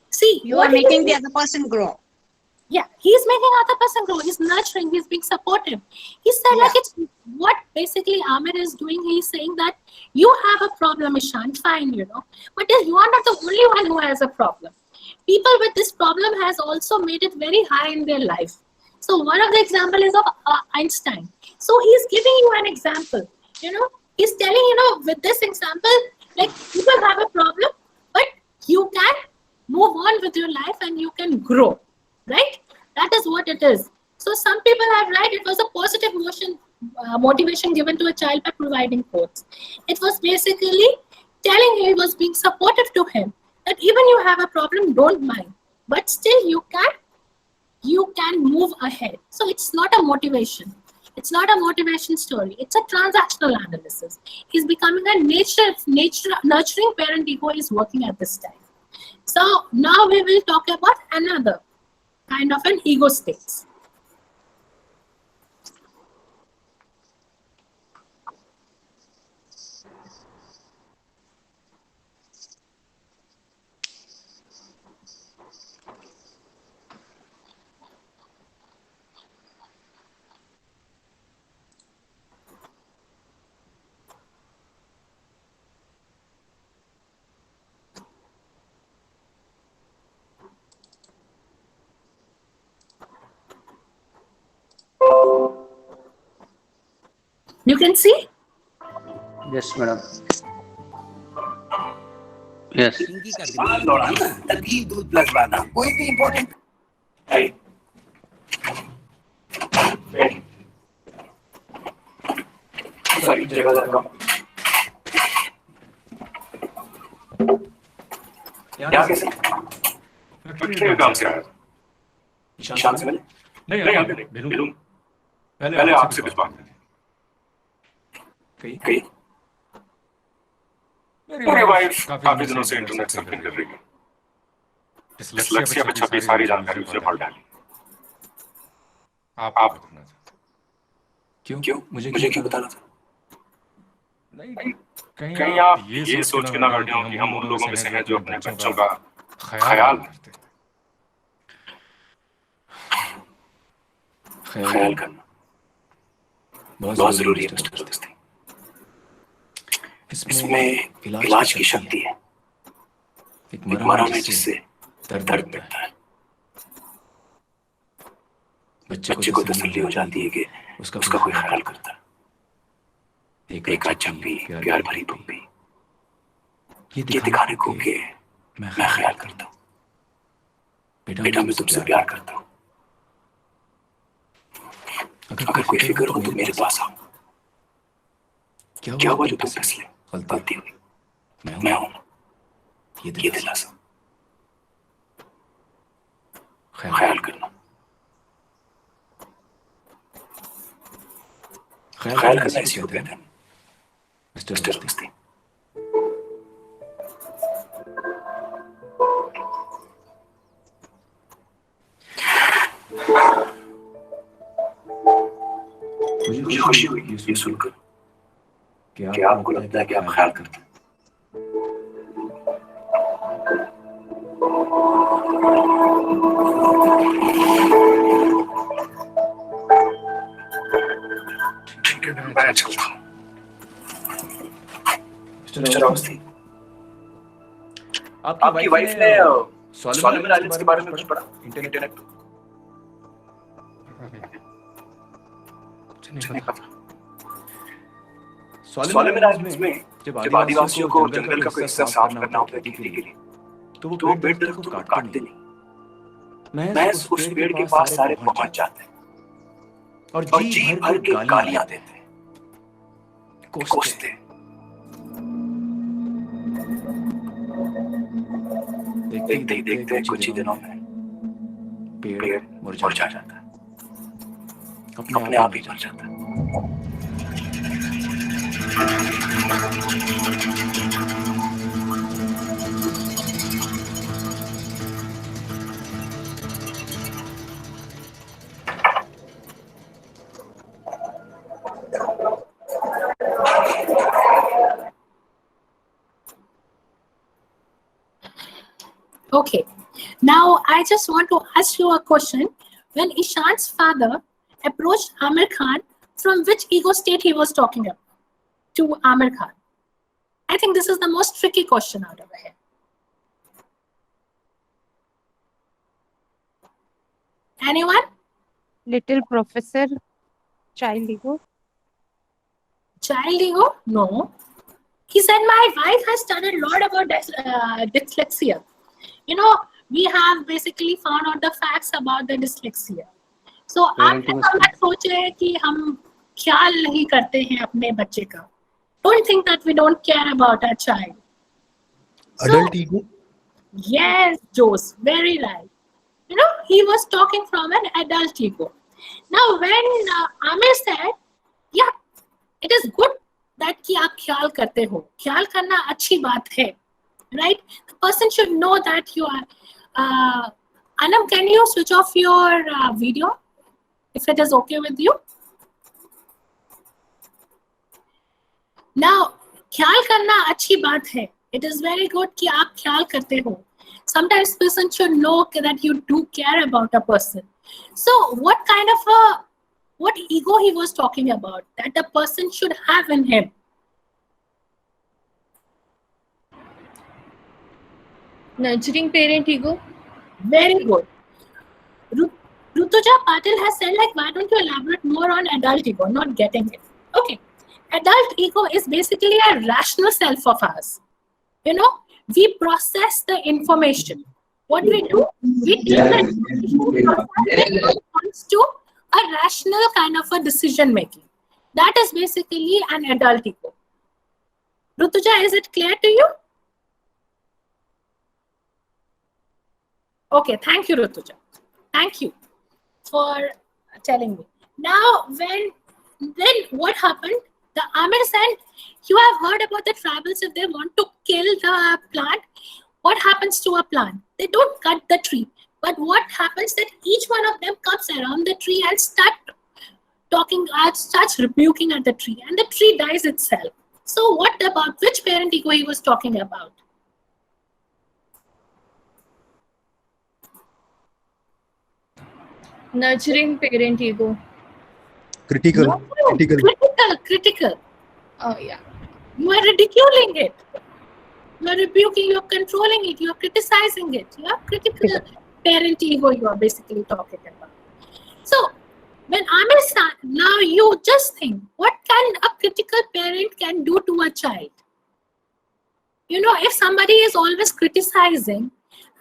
See, You are making the other person grow. Yeah, he's making other person grow. He's nurturing. He's being supportive. He said like it's what basically Amir is doing. He's saying that you have a problem, Ishan, fine, but you are not the only one who has a problem. People with this problem has also made it very high in their life. So one of the example is of Einstein. So he's giving you an example. He's telling with this example, like people have a problem, but you can move on with your life and you can grow. Right? That is what it is. So some people have right. It was a positive motivation given to a child by providing quotes. It was basically telling him, he was being supportive to him that even you have a problem, don't mind, but still you can move ahead. So it's not a motivation. It's not a motivation story. It's a transactional analysis. He's becoming a nurturing parent ego is working at this time. So now we will talk about another kind of an ego states. You can see? Yes, madam. Yes. कोई भी important है. Sorry, जगह लगा. यहाँ कैसे? Factory काम से आया. ईशान से मिले? नहीं अभी नहीं. पहले आपसे कुछ बात कही. मेरी वाइफ काफी दिनों से इंटरनेट सर्फिंग कर रही है. डिसलेक्सिया पे छपी सारी जानकारी उसे पढ़ डाली. आप क्यों? मुझे क्यों बताना था? नहीं, कहीं आप ये सोच के ना बैठे हो कि हम उन लोगों में से हैं जो अपने बच्चों का ख्याल करते. ख्याल करना बहुत जरूरी है मिस्टर दोस्ती. इसमें इलाज की शक्ति है. एक मरहम है जिससे दर्द मिटता है. बच्चे को तसल्ली हो जाती है कि उसका कोई ख्याल करता है. एक अच्छा भी प्यार भरी पप्पी, ये दिखाने को कि मैं ख्याल करता हूँ. बेटा मैं तुमसे प्यार करता हूँ. अगर कोई फिक्र हो तो मेरे पास आओ. क्या हुआ जो तुम फैसले गलती हुई? मैं हूं ये दिलासा. ख्याल करना. ख्याल करना इसी को कहते हैं मिस्टर दोस्ती. मुझे खुशी हुई ये सुनकर कि आपको लगता है कि आप ख्याल करते हैं। ठीक है, मैं चलता हूँ। मिस्टर अवस्थी, आपकी वाइफ ने सोलोमन आइलैंड्स के बारे में कुछ पढ़ा इंटरनेट पर? मुझे नहीं पता। सोलोमन आइलैंड्स में जब आदिवासियों को जंगल का कोई हिस्सा साफ करना होता है खेती के लिए, तो वो पेड़ दरख्तों को काटते नहीं, महज उस पेड़ के पास सारे पहुंच जाते हैं और जी भर के गालियां देते हैं, कोसते हैं। देखते ही देखते कुछ ही दिनों में पेड़ मुरझा जाता है, अपने आप ही मर जाता है। Okay, now I just want to ask you a question. When Ishan's father approached Amir Khan, from which ego state he was talking about to Amir Khan? I think this is the most tricky question out of here. Anyone? Little professor, child ego. Child ego? No. He said, my wife has studied a lot about dyslexia. You know, we have basically found out the facts about the dyslexia. So, आप ऐसा सोचे कि हम ख्याल नहीं करते हैं अपने बच्चे का. Don't think that we don't care about our child. Adult ego? Yes, Jose, very right. You know, he was talking from an adult ego. Now, when Amir said, yeah, it is good that कि आप ख्याल करते हो. ख्याल करना अच्छी बात है. Right? The person should know that you are. Anam, can you switch off your video if it is okay with you? Now, ख्याल करना अच्छी बात है. It is very good कि आप ख्याल करते हो. Sometimes person should know that you do care about a person. So, what ego he was talking about that the person should have in him? Nurturing parent ego. Very good. Rutuja Patil has said, like, why don't you elaborate more on adult ego? Not getting it. Okay. Adult ego is basically a rational self of ours. You know, we process the information. What we do, we take the information and comes to a rational kind of a decision making. That is basically an adult ego. Rutuja, is it clear to you? Okay, thank you, Rutuja. Thank you for telling me. Now, then what happened? The Amir said, you have heard about the tribals, if they want to kill the plant, what happens to a plant? They don't cut the tree. But what happens that each one of them comes around the tree and starts rebuking at the tree, and the tree dies itself. So what about, which parent ego he was talking about? Nurturing parent ego. Critical. No, critical. Oh, yeah. You are ridiculing it. You are rebuking, you are controlling it, you are criticizing it. You are critical parent ego you are basically talking about. So, when Amir said, now you just think, what can a critical parent can do to a child? You know, if somebody is always criticizing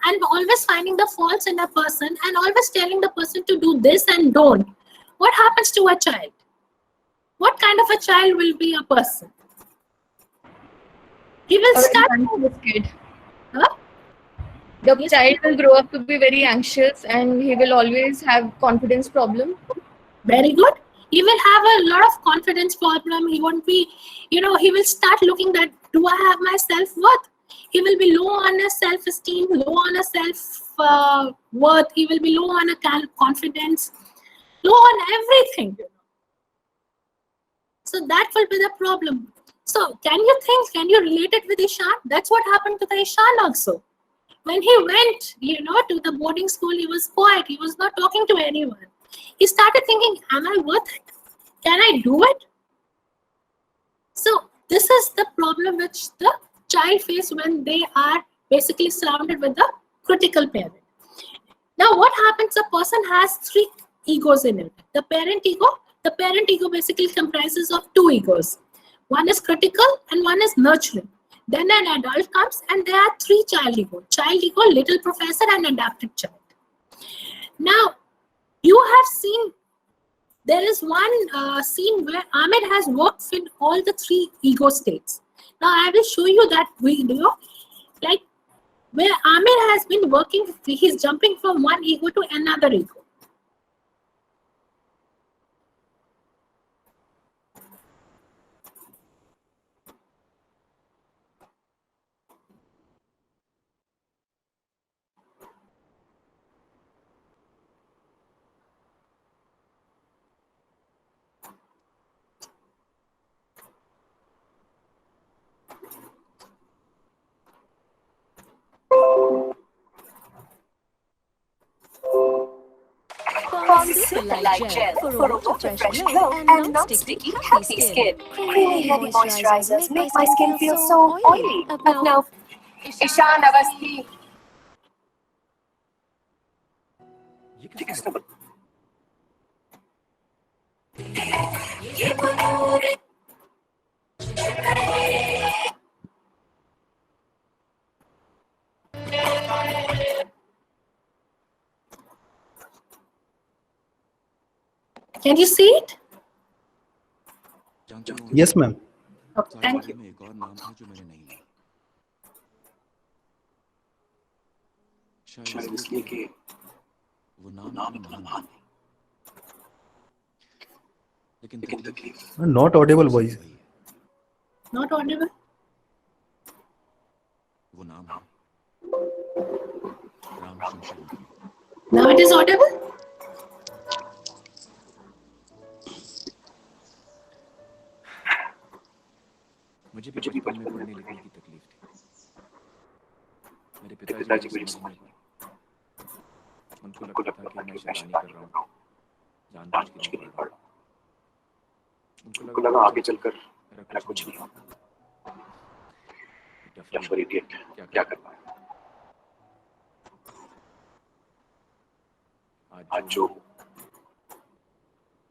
and always finding the faults in a person and always telling the person to do this and don't, what happens to a child? What kind of a child will be a person? He will start. Kid. Huh? The child will grow up to be very anxious and he will always have confidence problem. Very good. He will have a lot of confidence problem. He won't be, you know, he will start looking that, do I have my self-worth? He will be low on his self-esteem, low on his self-worth. He will be low on a confidence, low on everything. You know. So that will be the problem. So can you relate it with Ishan? That's what happened to the Ishan also. When he went, to the boarding school, he was quiet. He was not talking to anyone. He started thinking, am I worth it? Can I do it? So this is the problem which the child face when they are basically surrounded with the critical parent. Now what happens, a person has three egos in it. The parent ego basically comprises of two egos. One is critical and one is nurturing. Then an adult comes and there are three child ego. Child ego, little professor and adaptive child. Now you have seen there is one scene where Ahmed has worked with all the three ego states. Now I will show you that video, like where Ahmed has been working, he's jumping from one ego to another ego. Super Light Gel for ultra fresh glow and non-sticky, happy skin. Creamy heavy moisturizers make my skin feel so oily. But now, Ishan Avasthi. ये किसने बोला? Can you see it? Yes, ma'am. Okay, thank you. एक और नाम था जो मैंने नहीं लिया। शायद इसलिए कि वो नाम इतना महान है। लेकिन तकलीफ Not audible, boys. Not audible. वो नाम है Ram Shamsher. Now it is audible. मुझे भी बचपन में पढ़ने लिखने की तकलीफ थी। मेरे पिताजी मेरी समझ में उनको लगता था कि मैं शैतानी कर रहा हूँ, जानबूझ के नहीं पढ़ रहा। उनको लगा आगे चलकर मेरा कुछ नहीं होगा। डफर इडियट, क्या कर पाया? आज जो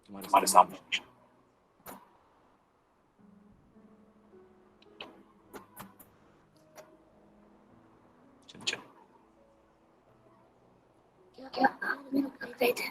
तुम्हारे सामने क्या आदमी कर रहे थे?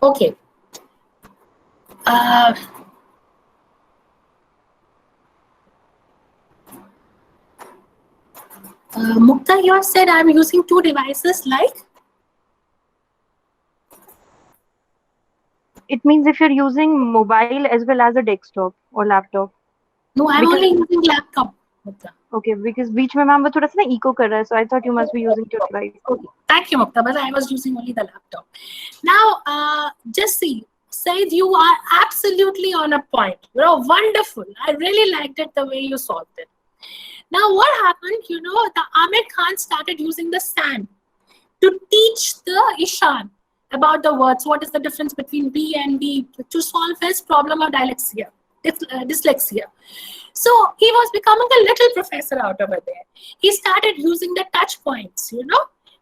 Okay. Mukta, you said I'm using two devices like? It means if you're using mobile as well as a desktop or laptop. No, I'm Because only using laptop, Mukta. okay, because बीच में ma'am वो थोड़ा सा ना echo कर रहा है, so I thought you must be using your device. Okay, thank you, Mukta, but I was using only the laptop. Now, just see, Said, you are absolutely on a point. You're wonderful. I really liked it the way you solved it. Now, what happened? The Amir Khan started using the sand to teach the Ishan about the words. What is the difference between B and D to solve his problem of dyslexia. So he was becoming a little professor out over there. He started using the touch points,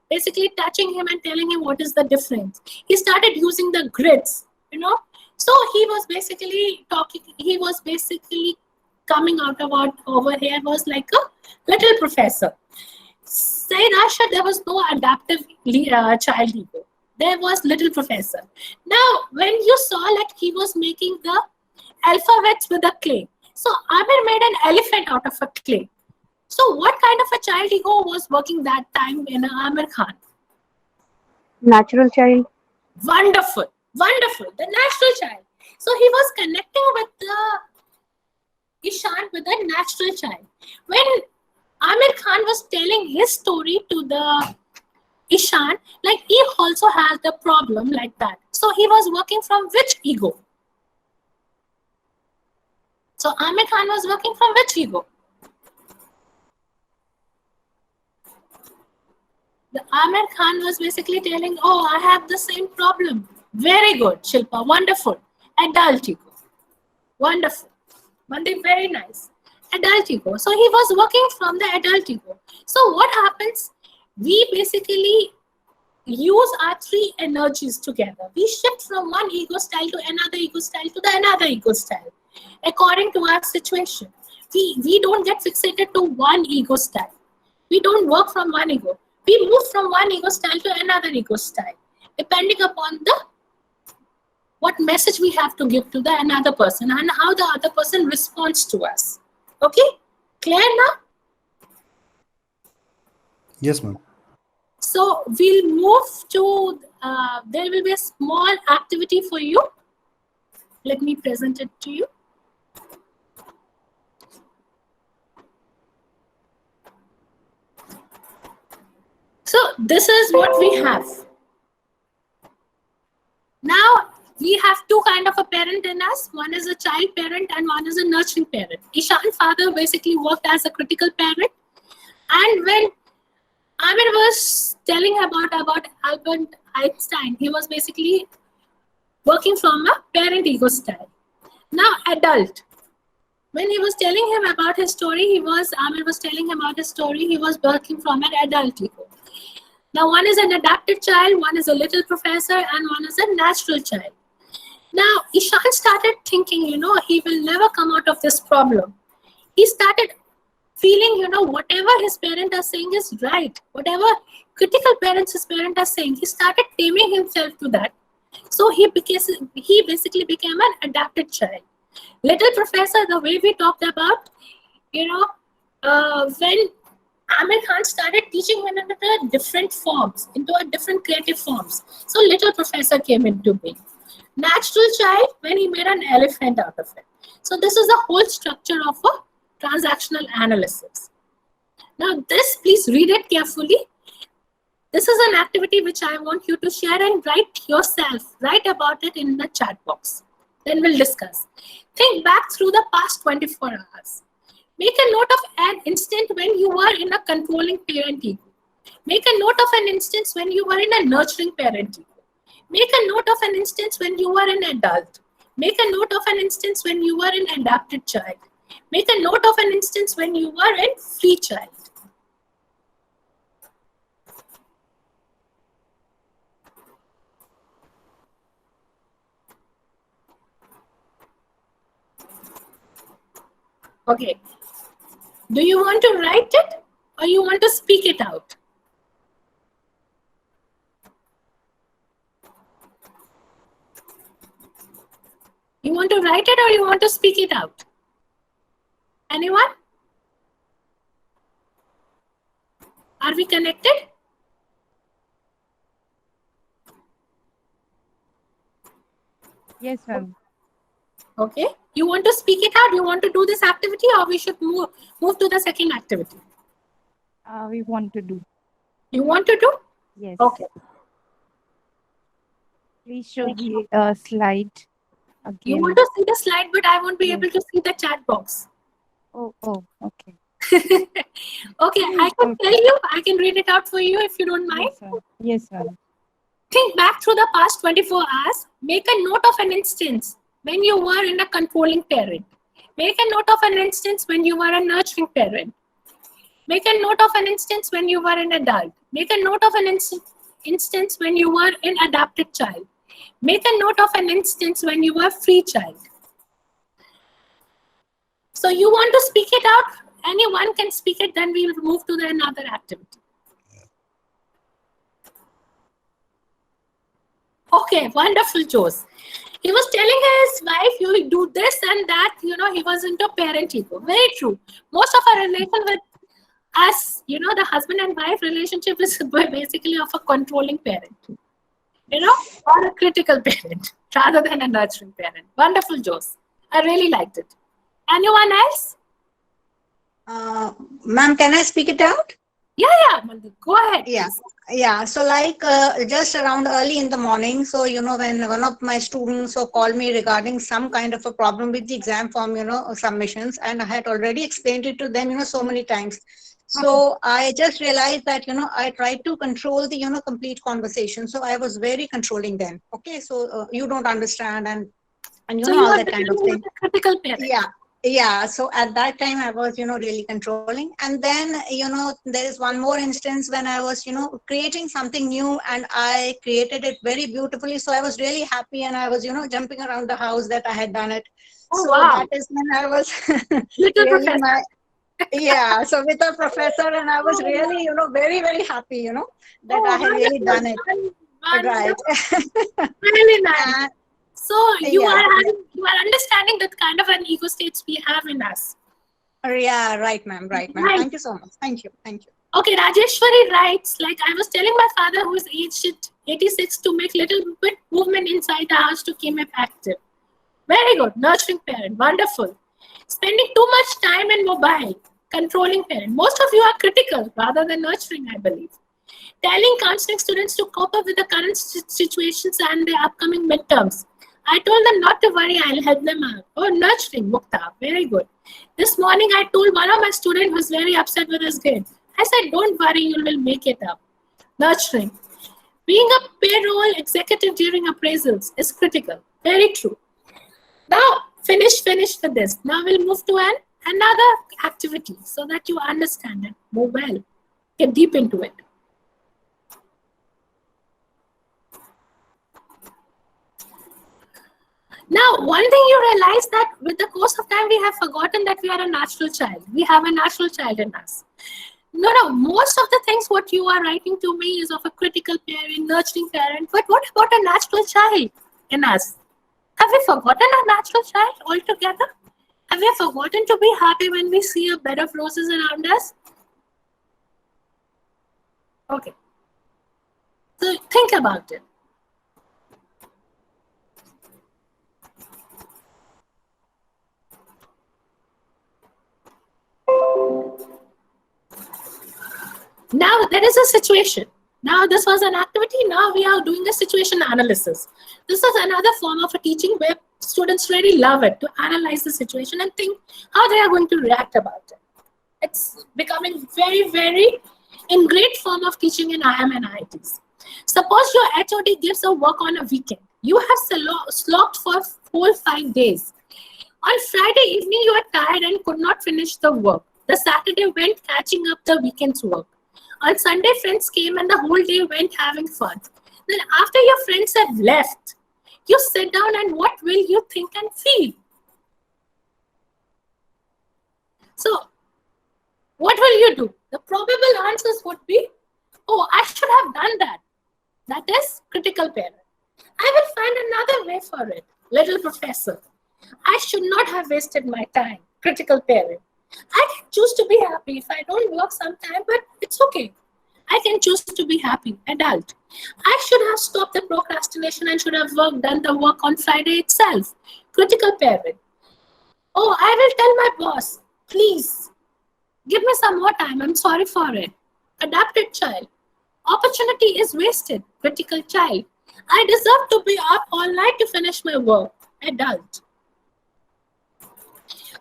basically touching him and telling him what is the difference. He started using the grids, So he was basically coming out of what over here was like a little professor. Say Rasha, there was no adaptive child ego. There was little professor. Now, when you saw that he was making the alphabets with a clay, so Amir made an elephant out of a clay. So what kind of a child ego was working that time in Amir Khan? Natural child. Wonderful, wonderful. The natural child. So he was connecting with the Ishan with a natural child. When Amir Khan was telling his story to the Ishan, like he also has the problem like that. So he was working from which ego? So Amir Khan was working from which ego? The Amir Khan was basically telling, oh, I have the same problem. Very good, Shilpa, wonderful. Adult ego. Wonderful. Mandi, very nice. Adult ego. So he was working from the adult ego. So what happens? We basically use our three energies together. We shift from one ego style to another ego style to another ego style according to our situation. We don't get fixated to one ego style. We don't work from one ego. We move from one ego style to another ego style depending upon what message we have to give to the another person and how the other person responds to us. Okay? Clear now? Yes, ma'am. So we'll move to, there will be a small activity for you. Let me present it to you. So this is what we have. Now we have two kind of a parent in us. One is a child parent and one is a nurturing parent. Ishan's father basically worked as a critical parent. And when Amir was telling about Albert Einstein, he was basically working from a parent ego style. Now adult. When he was telling him about his story, Amir was telling him about his story, he was working from an adult ego. Now one is an adaptive child, one is a little professor, and one is a natural child. Now Ishan started thinking, he will never come out of this problem. He started feeling, whatever his parents are saying is right. Whatever critical parents his parents are saying, he started taming himself to that. So he basically became an adapted child. Little professor, the way we talked about, when Amir Khan started teaching him into different forms, into a different creative forms. So little professor came into being. Natural child, when he made an elephant out of it. So this is the whole structure of a transactional analysis. Now this, please read it carefully. This is an activity which I want you to share and write yourself. Write about it in the chat box. Then we'll discuss. Think back through the past 24 hours. Make a note of an instant when you were in a controlling parent ego. Make a note of an instance when you were in a nurturing parent ego. Make a note of an instance when you were an adult. Make a note of an instance when you were an adapted child. Make a note of an instance when you were a free child. Okay. Do you want to write it or you want to speak it out? You want to write it or you want to speak it out? Anyone? Are we connected? Yes, ma'am. Okay. You want to speak it out? You want to do this activity, or we should move to the second activity? We want to do. You want to do? Yes. Okay. Please show the slide again. You want to see the slide, but I won't be Yes. able to see the chat box. Oh, okay. Okay, I can tell you, I can read it out for you if you don't mind. Yes, ma'am. Yes, ma'am. Think back through the past 24 hours. Make a note of an instance when you were in a controlling parent. Make a note of an instance when you were a nurturing parent. Make a note of an instance when you were an adult. Make a note of an instance when you were an adopted child. Make a note of an instance when you were a free child. So you want to speak it out? Anyone can speak it, then we will move to another activity. Okay, wonderful, Jose. He was telling his wife, you do this and that, he was into parent ego. Very true. Most of our relation with us, the husband and wife relationship is basically of a controlling parent, or a critical parent rather than a nurturing parent. Wonderful, Jose. I really liked it. Anyone else? Ma'am, can I speak it out? Yeah, Mandeep, go ahead. Yeah, please. yeah. So like just around early in the morning, so when one of my students called me regarding some kind of a problem with the exam form, submissions, and I had already explained it to them, so many times. So I just realized that I tried to control the complete conversation. So I was very controlling them. Okay, so you don't understand, and So you all are that kind of becoming thing. a critical parent. Yeah, so at that time I was really controlling, and then there is one more instance when I was creating something new, and I created it very beautifully, so I was really happy, and I was jumping around the house that I had done it. Oh, So wow. that is when I was Little really professor. yeah, so with a professor, and I was really very, very happy that I had really done it right. Really nice. And, So you yeah. are understanding that kind of an ego states we have in us. Yeah, right, ma'am. Right, ma'am. Right. Thank you so much. Thank you. Okay, Rajeshwari writes, like I was telling my father who is aged 86 to make little bit movement inside the house to keep him active. Very good. Nurturing parent. Wonderful. Spending too much time in mobile. Controlling parent. Most of you are critical rather than nurturing, I believe. Telling counseling students to cope up with the current situations and the upcoming midterms. I told them not to worry, I'll help them out. Oh, nurturing, Mukta. Very good. This morning, I told one of my students who was very upset with his grade. I said, don't worry, you will make it up. Nurturing. Being a payroll executive during appraisals is critical. Very true. Now, finish with this. Now we'll move to another activity so that you understand it more well. Get deep into it. Now, one thing you realize that with the course of time, we have forgotten that we are a natural child. We have a natural child in us. No, most of the things what you are writing to me is of a critical parent, nurturing parent. But what about a natural child in us? Have we forgotten our natural child altogether? Have we forgotten to be happy when we see a bed of roses around us? Okay. So think about it. Now there is a situation. Now this was an activity. Now we are doing a situation analysis. This is another form of a teaching where students really love it, to analyze the situation and think how they are going to react about it. It's becoming very, very in great form of teaching in IM and IITs. Suppose your HOD gives a work on a weekend. You have slogged for whole 5 days. On Friday evening, you are tired and could not finish the work. The Saturday went catching up the weekend's work. On Sunday, friends came and the whole day went having fun. Then after your friends have left, you sit down and what will you think and feel? So, what will you do? The probable answers would be, oh, I should have done that. That is critical parent. I will find another way for it. Little professor. I should not have wasted my time. Critical parent. I can choose to be happy if I don't work sometime, but it's okay. I can choose to be happy. Adult. I should have stopped the procrastination and should have done the work on Friday itself. Critical parent. Oh, I will tell my boss, please give me some more time. I'm sorry for it. Adapted child. Opportunity is wasted. Critical child. I deserve to be up all night to finish my work. Adult.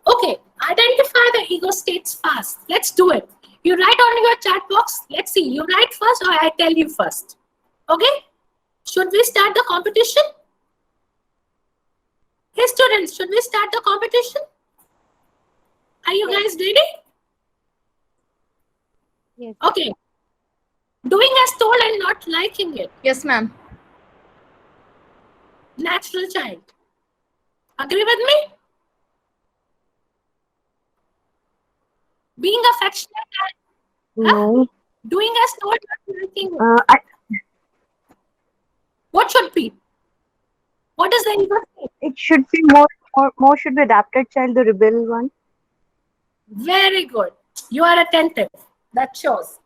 Okay, identify the ego states fast. Let's do it. You write on your chat box. Let's see. You write first or I tell you first. Okay? Should we start the competition? Hey students, should we start the competition? Are you guys ready? Yes. Okay. Doing as told and not liking it. Yes, ma'am. Natural child. Agree with me? Being affectionate and No. doing as told, not liking it. What should be? What is the ego state? It should be more should be adapted child, the rebel one. Very good. You are attentive. That shows.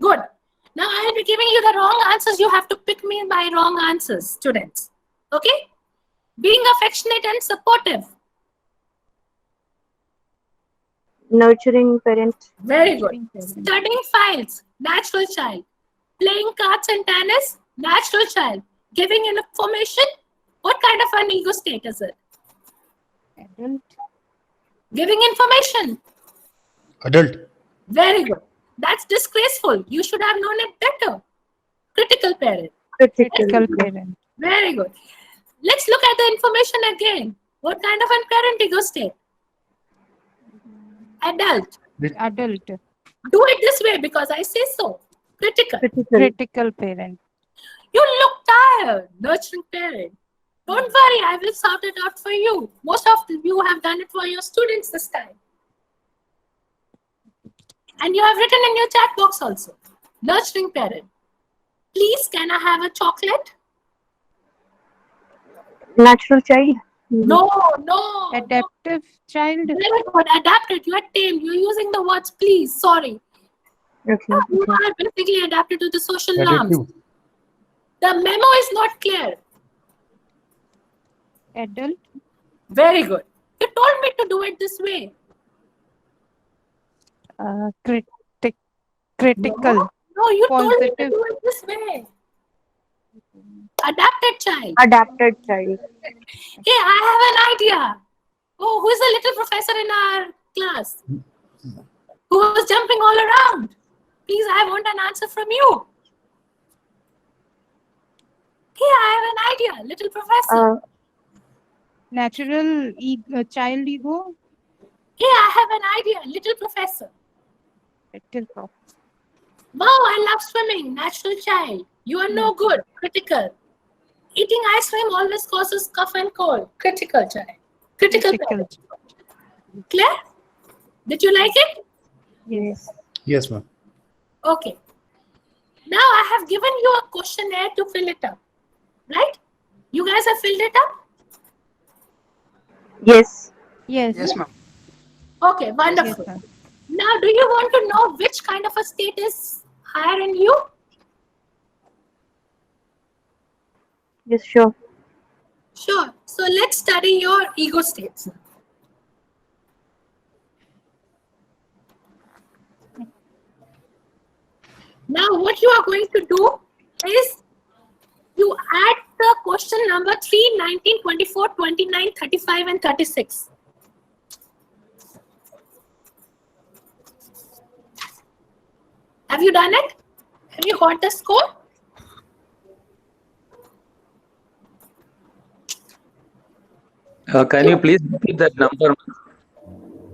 Good. Now I will be giving you the wrong answers. You have to pick me by wrong answers, students. Okay? Being affectionate and supportive. Nurturing parent. Very good. Studying files. Natural child. Playing cards and tennis. Natural child. Giving information. What kind of an ego state is it? Adult. Giving information. Adult. Very good. That's disgraceful. You should have known it better. Critical parent. Critical parent. Very good. Let's look at the information again. What kind of a parent ego state? Adult. Adult. Do it this way because I say so. Critical. Critical parent. You look tired. Nurturing parent. Don't worry, I will sort it out for you. Most of you have done it for your students this time. And you have written in your chat box also. Nurturing parent. Please, can I have a chocolate? Natural child. No. Adaptive child. Very good. Adapted. You are tamed. You're using the words please. Sorry. Okay. You are basically adapted to the social norms. The memo is not clear. Adult. Very good. You told me to do it this way. Critical. No, you told me to Positive. do it this way. Adapted child. Adapted child. Hey, I have an idea. Oh, who is the little professor in our class? Who was jumping all around? Please, I want an answer from you. Hey, I have an idea, little professor. Natural child ego. Hey, I have an idea, little professor. Critical. Wow, I love swimming, natural child. You are no good, critical. Eating ice cream always causes cough and cold, critical child. Critical parent. Clear? Did you like it? Yes. Yes, ma'am. Okay. Now I have given you a questionnaire to fill it up. Right? You guys have filled it up? Yes. Yes. Yes, ma'am. Okay, wonderful. Yes, now, do you want to know which kind of a state is higher in you? Yes, sure. Sure. So let's study your ego states. Now, what you are going to do is you add the question number 3, 19, 24, 29, 35, and 36. Have you done it? Have you got the score? Can you please repeat that number?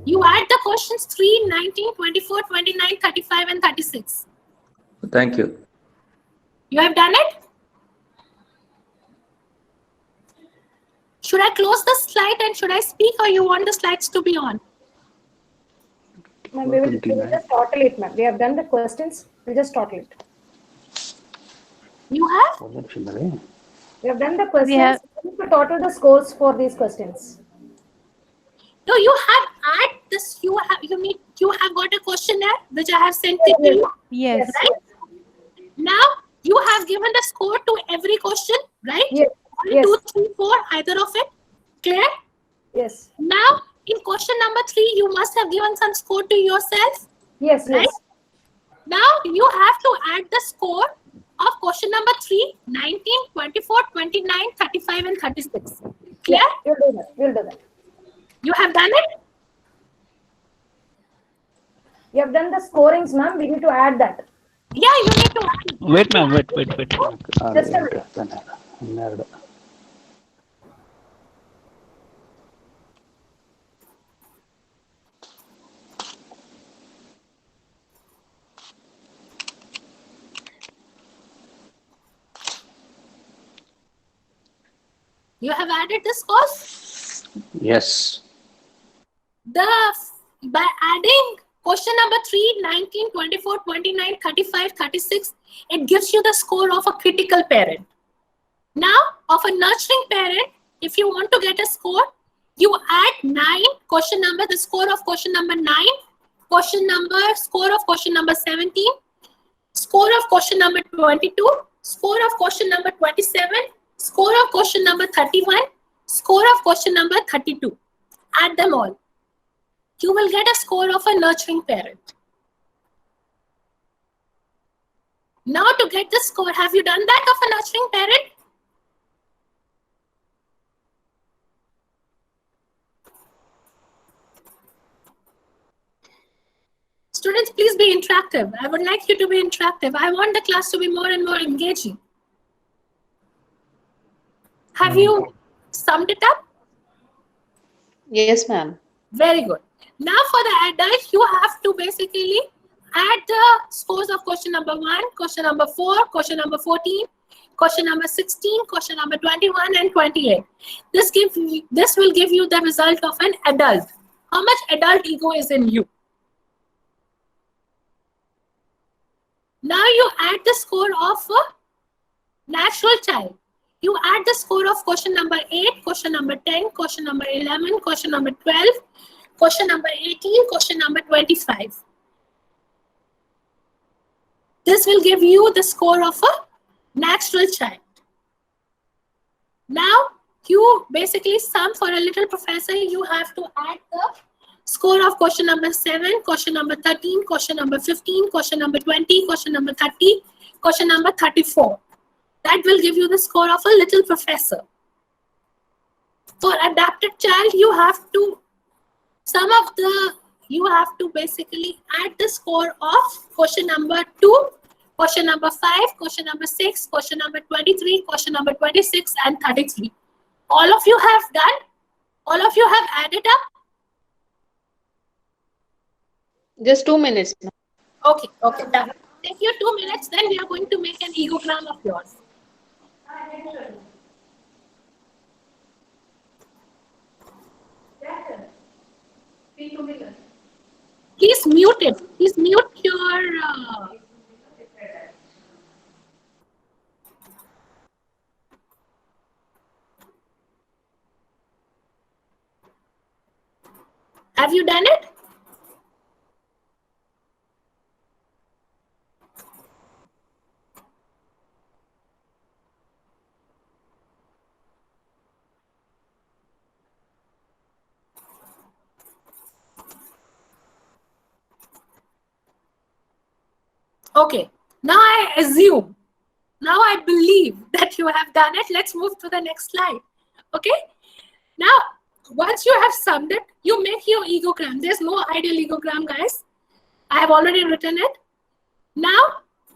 You add the questions 3, 19, 24, 29, 35, and 36. Thank you. You have done it? Should I close the slide and should I speak or you want the slides to be on? Ma'am, we will just total it, ma'am. We have done the questions. We'll just total it. You have? We have done the questions. We need to total the scores for these questions. No, you have add this. You have got a questionnaire which I have sent to you. Yes. Right? Now you have given the score to every question, right? Yes. 1, Yes. 2, 3, 4, either of it. Clear? Yes. Now in question number 3, you must have given some score to yourself, Yes. right? Yes. Now you have to add the score of question number 3, 19, 24, 29, 35 and 36. Clear? Yeah, we'll do that. We'll do that. You have done it? You have done the scorings, ma'am. We need to add that. Yeah, you need to add it. Wait, ma'am. Wait. Just a minute. 12. You have added the scores? Yes. By adding question number 3, 19, 24, 29, 35, 36, it gives you the score of a critical parent. Now, of a nurturing parent, if you want to get a score, you add 9, the score of question number 9, score of question number 17, score of question number 22, score of question number 27, score of question number 31, score of question number 32. Add them all. You will get a score of a nurturing parent. Now to get the score, have you done that of a nurturing parent? Students, please be interactive. I would like you to be interactive. I want the class to be more and more engaging. Have you summed it up? Yes, ma'am. Very good. Now for the adult, you have to basically add the scores of question number 1, question number 4, question number 14, question number 16, question number 21 and 28. This will give you the result of an adult. How much adult ego is in you? Now you add the score of a natural child. You add the score of question number 8, question number 10, question number 11, question number 12, question number 18, question number 25. This will give you the score of a natural child. Now, you basically sum for a little professor, you have to add the score of question number 7, question number 13, question number 15, question number 20, question number 30, question number 34. That will give you the score of a little professor. For adapted child, you have to basically add the score of question number 2, question number 5, question number 6, question number 23, question number 26 and 33. All of you have done? All of you have added up? Just 2 minutes. Okay, done. Take you 2 minutes, then we are going to make an egogram of yours. Please mute it. Please mute your... Have you done it? Okay, now I assume, now I believe that you have done it. Let's move to the next slide. Okay, now once you have summed it, you make your egogram. There's no ideal egogram, guys. I have already written it. Now,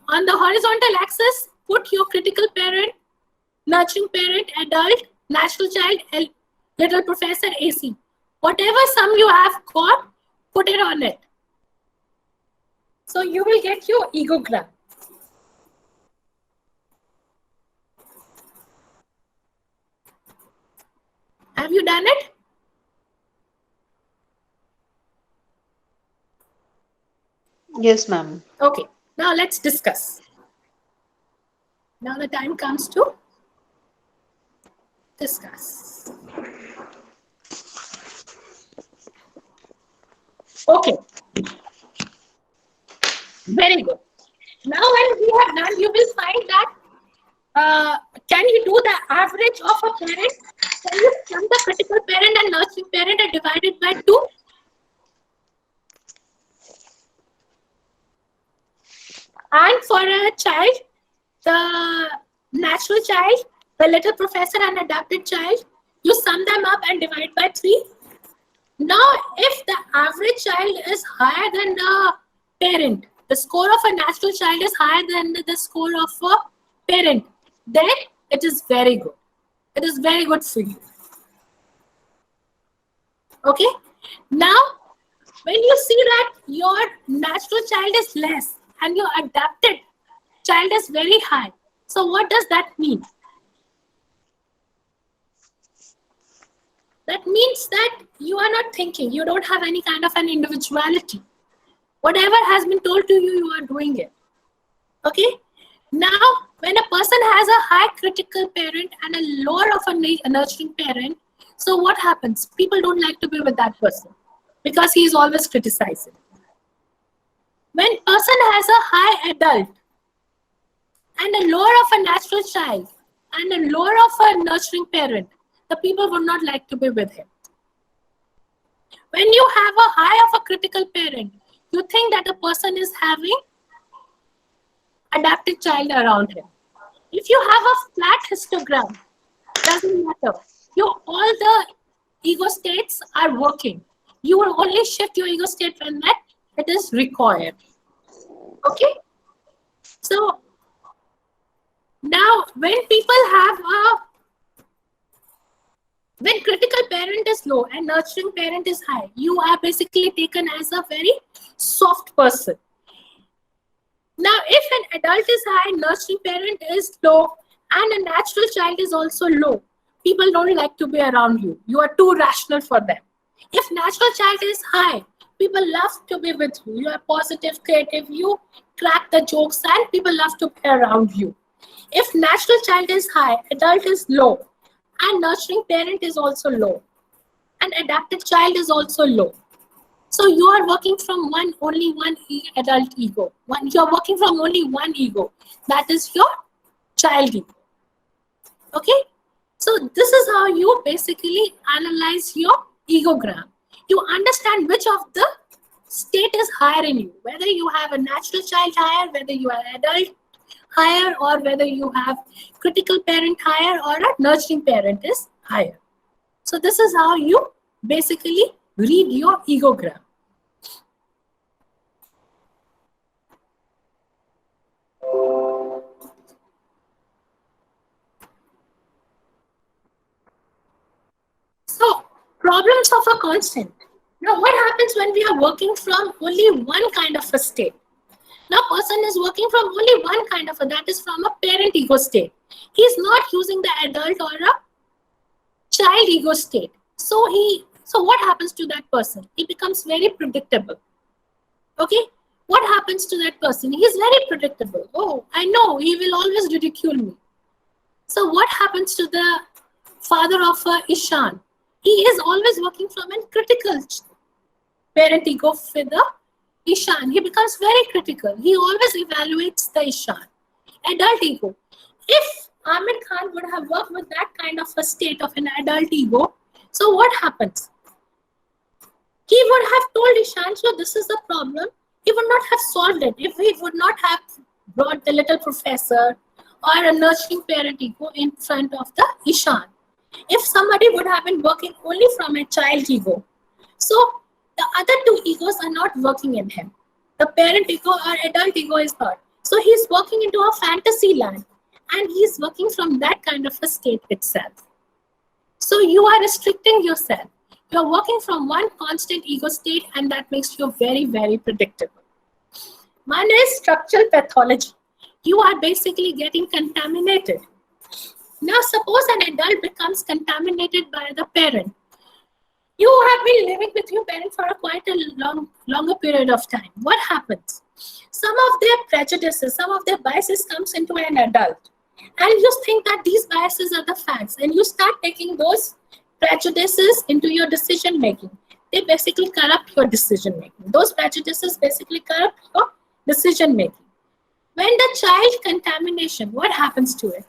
on the horizontal axis, put your critical parent, nurturing parent, adult, natural child, little professor, AC. Whatever sum you have got, put it on it. So you will get your egogram. Have you done it? Yes, ma'am. Okay, now let's discuss. Now the time comes to discuss. Okay. Very good. Now when we have done, you will find that can you do the average of a parent? Can you sum the critical parent and nursing parent and divide it by 2? And for a child, the natural child, the little professor and adapted child, you sum them up and divide by 3. Now, if the average child is higher than the parent, the score of a natural child is higher than the score of a parent, then it is very good. It is very good for you. Okay? Now, when you see that your natural child is less and your adapted child is very high, so what does that mean? That means that you are not thinking, you don't have any kind of an individuality. Whatever has been told to you, you are doing it. Okay? Now, when a person has a high critical parent and a lower of a nurturing parent, so what happens? People don't like to be with that person because he is always criticizing. When a person has a high adult and a lower of a natural child and a lower of a nurturing parent, the people would not like to be with him. When you have a high of a critical parent, you think that the person is having adapted child around him. If you have a flat histogram, doesn't matter. All the ego states are working. You will only shift your ego state when that it is required. Okay? So now when people have when critical parent is low and nurturing parent is high, you are basically taken as a very soft person. Now, if an adult is high, nurturing parent is low, and a natural child is also low, people don't like to be around you. You are too rational for them. If natural child is high, people love to be with you. You are positive, creative, you crack the jokes, and people love to be around you. If natural child is high, adult is low, and nurturing parent is also low, and adapted child is also low. So you are working from only one adult ego. You are working from only one ego. That is your child ego. Okay? So this is how you basically analyze your egogram. You understand which of the state is higher in you. Whether you have a natural child higher, whether you are adult higher, or whether you have critical parent higher or a nurturing parent is higher. So this is how you basically read your egogram. So, problems of a constant. Now, what happens when we are working from only one kind of a state? Now, person is working from only one kind of that is from a parent ego state. He's not using the adult or a child ego state. So what happens to that person? He becomes very predictable. Okay? What happens to that person? He is very predictable. Oh, I know, he will always ridicule me. So what happens to the father of Ishan? He is always working from a critical parent ego with the Ishan. He becomes very critical. He always evaluates the Ishan. Adult ego. If Amir Khan would have worked with that kind of a state of an adult ego, so what happens? He would have told Ishan, so this is the problem. He would not have solved it if he would not have brought the little professor or a nurturing parent ego in front of the Ishan. If somebody would have been working only from a child ego, so the other two egos are not working in him. The parent ego or adult ego is not. So he's working into a fantasy land and he's working from that kind of a state itself. So you are restricting yourself. You're working from one constant ego state and that makes you very, very predictable. One is structural pathology. You are basically getting contaminated. Now suppose an adult becomes contaminated by the parent. You have been living with your parent for quite a longer period of time. What happens? Some of their prejudices, some of their biases comes into an adult. And you think that these biases are the facts. And you start taking those prejudices into your decision making. They basically corrupt your decision making. Those prejudices basically corrupt your decision making. When the child contamination, what happens to it?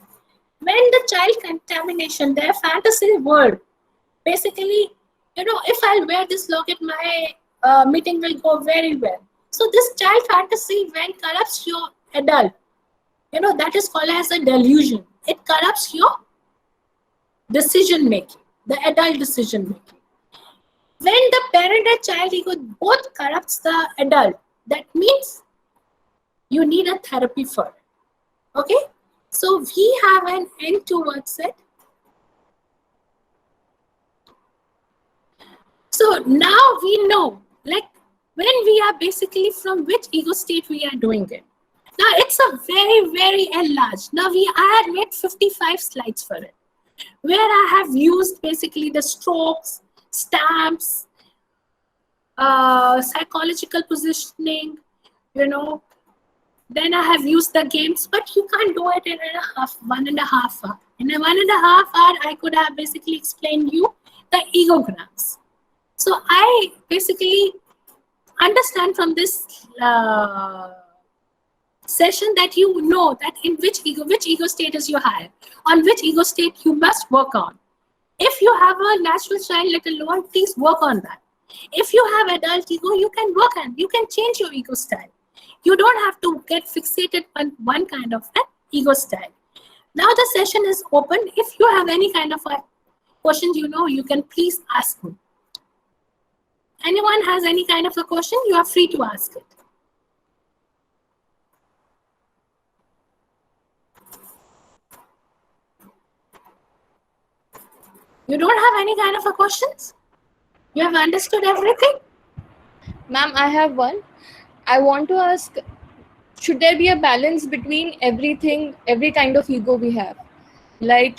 When the child contamination, their fantasy world, basically, if I'll wear this locket, my meeting will go very well. So this child fantasy, when corrupts your adult, that is called as a delusion. It corrupts your decision making, the adult decision making. When the parent and child ego both corrupts the adult, that means you need a therapy for it. Okay? So we have an end towards it. So now we know, like, when we are basically from which ego state we are doing it. Now it's a very, very enlarged. Now I had made 55 slides for it, where I have used basically the strokes, stamps, psychological positioning, then I have used the games, but you can't do it in 1.5 hours. In 1.5 hours, I could have basically explained you the egograms. So I basically understand from this session that you know that in which ego state is you higher, on which ego state you must work on. If you have a natural child little lower, please work on that. If you have adult ego, you can work on, you can change your ego style. You don't have to get fixated on one kind of an ego style. Now the session is open. If you have any kind of a question, you can please ask me. Anyone has any kind of a question, you are free to ask it. You don't have any kind of a questions? You have understood everything? Ma'am, I have one. I want to ask, should there be a balance between everything, every kind of ego we have? Like,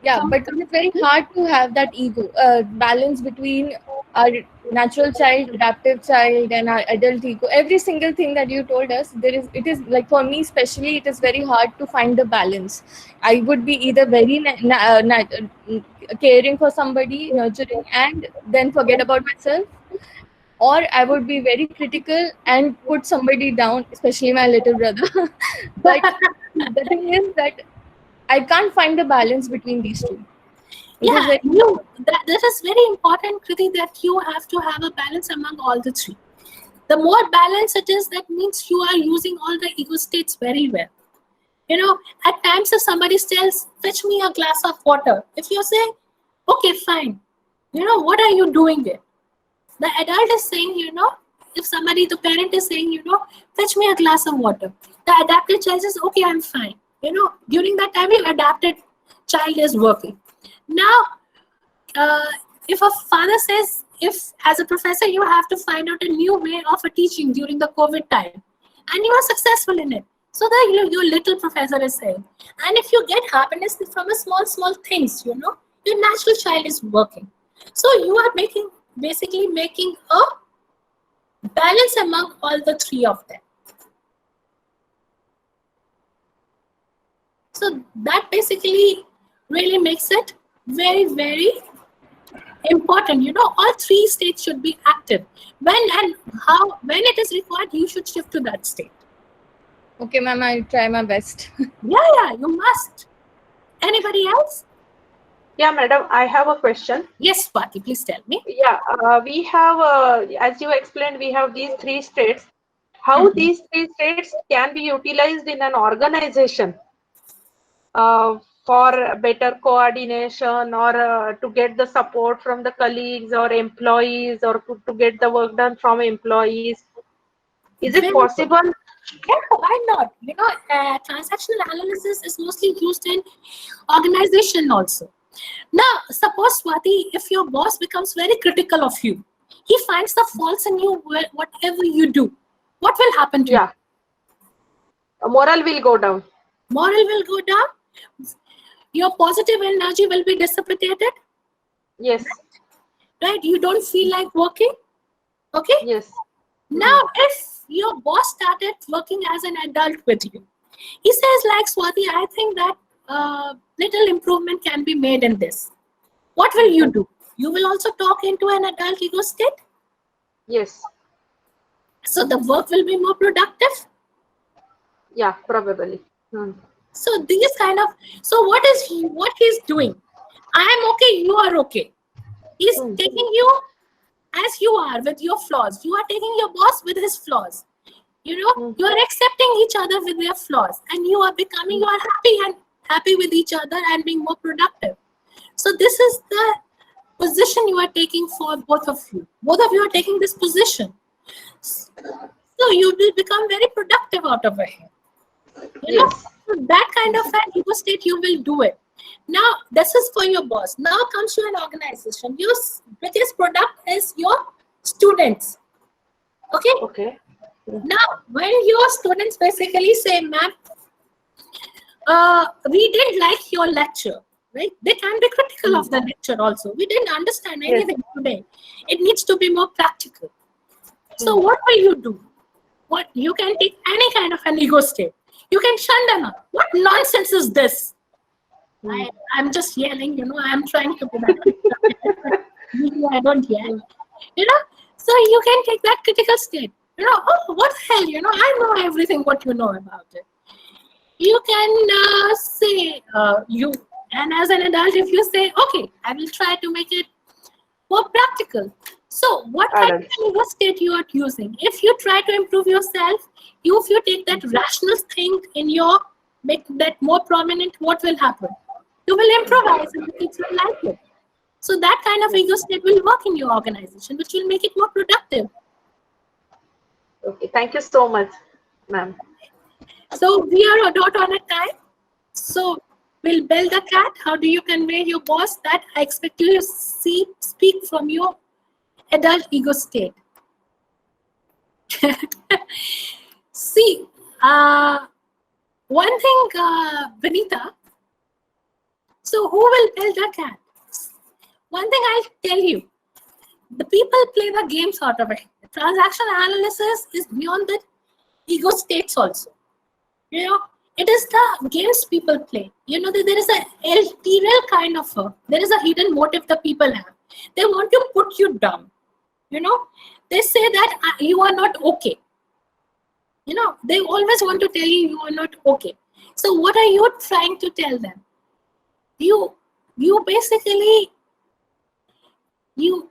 but it's very hard to have that ego balance between our natural child, adaptive child, and our adult ego. Every single thing that you told us, it is like, for me especially, it is very hard to find the balance. I would be either very caring for somebody, nurturing, and then forget about myself, or I would be very critical and put somebody down, especially my little brother. But the thing is that I can't find the balance between these two. That is very important, Kriti, that you have to have a balance among all the three. The more balance it is, that means you are using all the ego states very well. At times if somebody says, fetch me a glass of water, if you say, okay, fine, what are you doing it? The adult is saying, if the parent is saying, fetch me a glass of water. The adapted child says, okay, I'm fine. During that time, your adapted child is working. Now, if a father says, if as a professor, you have to find out a new way of teaching during the COVID time, and you are successful in it. So your little professor is saying, and if you get happiness from a small things, your natural child is working. So you are basically making a balance among all the three of them. So that basically really makes it very, very important. All three states should be active. When it is required, you should shift to that state. Okay, ma'am, I'll try my best. Yeah, you must. Anybody else? Yeah, madam, I have a question. Yes, Swati, please tell me. Yeah, we have, as you explained, we have these three states. How these three states can be utilized in an organization for better coordination, or to get the support from the colleagues or employees, or to get the work done from employees. Is it possible? Yeah, why not? Transactional analysis is mostly used in organization also. Now, suppose, Swati, if your boss becomes very critical of you, he finds the faults in you, whatever you do, what will happen to you? Moral will go down. Moral will go down. Your positive energy will be dissipated. Yes. Right? You don't feel like working. Okay? Yes. Now, if your boss started working as an adult with you, he says, like, Swati, I think that little improvement can be made in this. What will you do? You will also talk into an adult ego state? Yes. So the work will be more productive? Yeah, probably. So these kind of, so what he's doing? I am okay, you are okay. He's taking you as you are with your flaws. You are taking your boss with his flaws. You know, you are accepting each other with their flaws, and you are becoming, you are happy with each other and being more productive. So this is the position you are taking for both of you. Both of you are taking this position. So you will become very productive out of it. You know, so that kind of an ego state, you will do it. Now, this is for your boss. Now comes to an organization. Your biggest product is your students. Okay? Okay. Now, when your students basically say, ma'am, we didn't like your lecture, right? They can be critical of the lecture also. We didn't understand anything today. It needs to be more practical. So what will you do? What you can take any kind of an ego state. You can shun them up. What nonsense is this? I'm just yelling, you know, I'm trying to be that. I don't yell. You know, so you can take that critical state. You know, oh, what the hell? You know, I know everything what you know about it. You can say, and as an adult, if you say, okay, I will try to make it more practical. So what kind of ego state you are using? If you try to improve yourself, if you take that rational thing in your, make that more prominent, what will happen? You will improvise and the kids will like it. So that kind of ego state will work in your organization, which will make it more productive. Okay, thank you so much, ma'am. So we are about on a time. So we'll build a cat. How do you convey your boss that I expect you to speak from your adult ego state? See, one thing, Vinita. So who will build a cat? One thing I'll tell you. The people play the games out of it. Transaction analysis is beyond the ego states also. You know, it is the games people play. You know, there is a ulterior kind of there is a hidden motive the people have. They want to put you down. You know, they say that you are not okay. You know, they always want to tell you are not okay. So what are you trying to tell them? You basically, you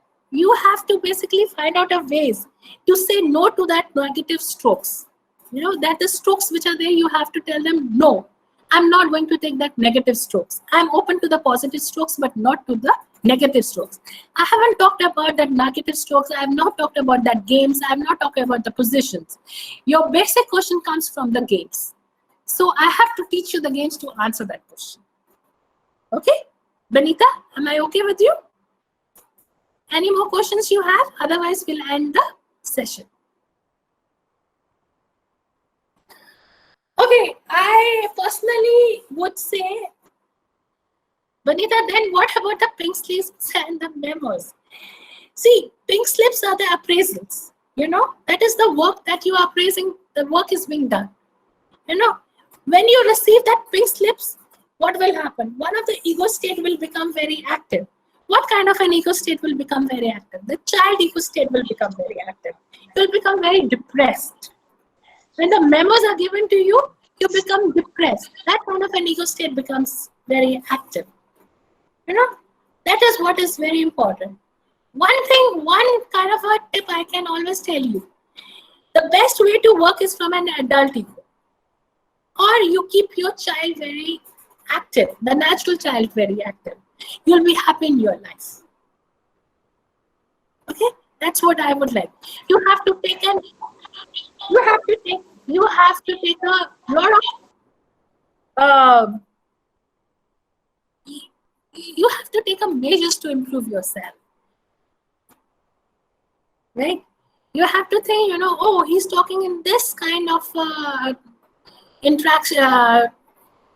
have to basically find out a ways to say no to that negative strokes. You know, that the strokes which are there, you have to tell them, no, I'm not going to take that negative strokes. I'm open to the positive strokes, but not to the negative strokes. I haven't talked about that negative strokes. I have not talked about that games. I have not talked about the positions. Your basic question comes from the games. So I have to teach you the games to answer that question. Okay? Benita, am I okay with you? Any more questions you have? Otherwise, we'll end the session. Okay, I personally would say, Vanita, then what about the pink slips and the memos? See, pink slips are the appraisals. You know, that is the work that you are appraising, the work is being done. You know, when you receive that pink slips, what will happen? One of the ego state will become very active. What kind of an ego state will become very active? The child ego state will become very active. You will become very depressed. When the memos are given to you, you become depressed. That kind of an ego state becomes very active. You know, that is what is very important. One thing, one kind of a tip I can always tell you. The best way to work is from an adult ego. Or you keep your child very active, the natural child very active. You'll be happy in your life. Okay, that's what I would like. You have to take a lot of you have to take a measures to improve yourself. Right? You have to think, you know, oh, he's talking in this kind of interaction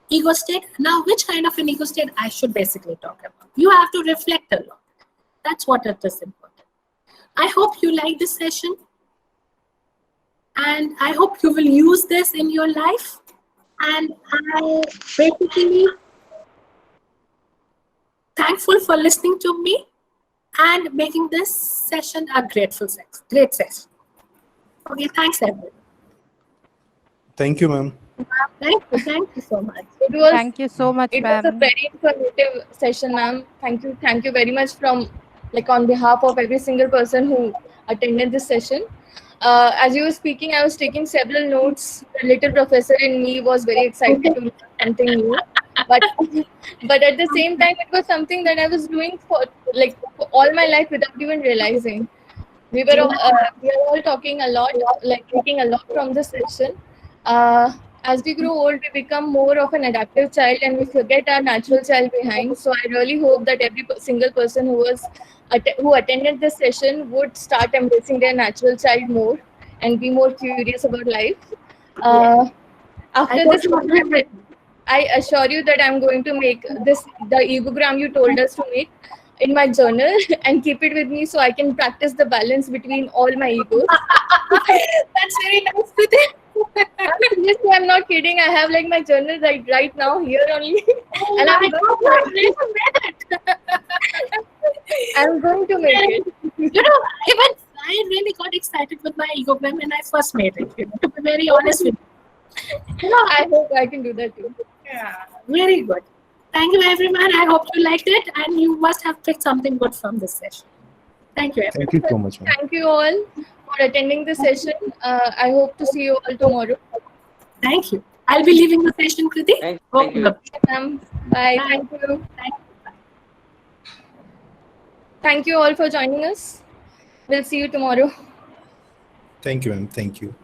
ego state. Now, which kind of an ego state I should basically talk about? You have to reflect a lot. That's what it is important. I hope you like this session. And I hope you will use this in your life. And I basically thankful for listening to me and making this session a great session. Okay, thanks everyone. Thank you, ma'am. Thank you so much. It was Thank you so much, it was a ma'am. very informative session, ma'am. Thank you very much from like on behalf of every single person who attended this session. As you were speaking, I was taking several notes. The little professor in me was very excited to learn something new, but but at the same time, it was something that I was doing for all my life without even realizing. We are all talking a lot, like taking a lot from this session. As we grow old, we become more of an adaptive child, and we forget our natural child behind. So I really hope that every single person who attended this session would start embracing their natural child more and be more curious about life. Uh, After this, I assure you that I'm going to make the egogram you told us to make in my journal and keep it with me so I can practice the balance between all my egos. That's very nice to think. Seriously, I'm not kidding. I have like my journal right now here only, and I'm going to make it. Even I really got excited with my egogram when I first made it. To be very honest with you. I hope I can do that too. Yeah, very good. Thank you, everyone. I hope you liked it, and you must have picked something good from this session. Thank you, everyone. Thank you so much, ma'am. Thank you all for attending the session. I hope to see you all tomorrow. Thank you. I'll be leaving the session, Kriti. Thank you. Bye. Thank you. Thank you all for joining us. We'll see you tomorrow. Thank you, ma'am. Thank you.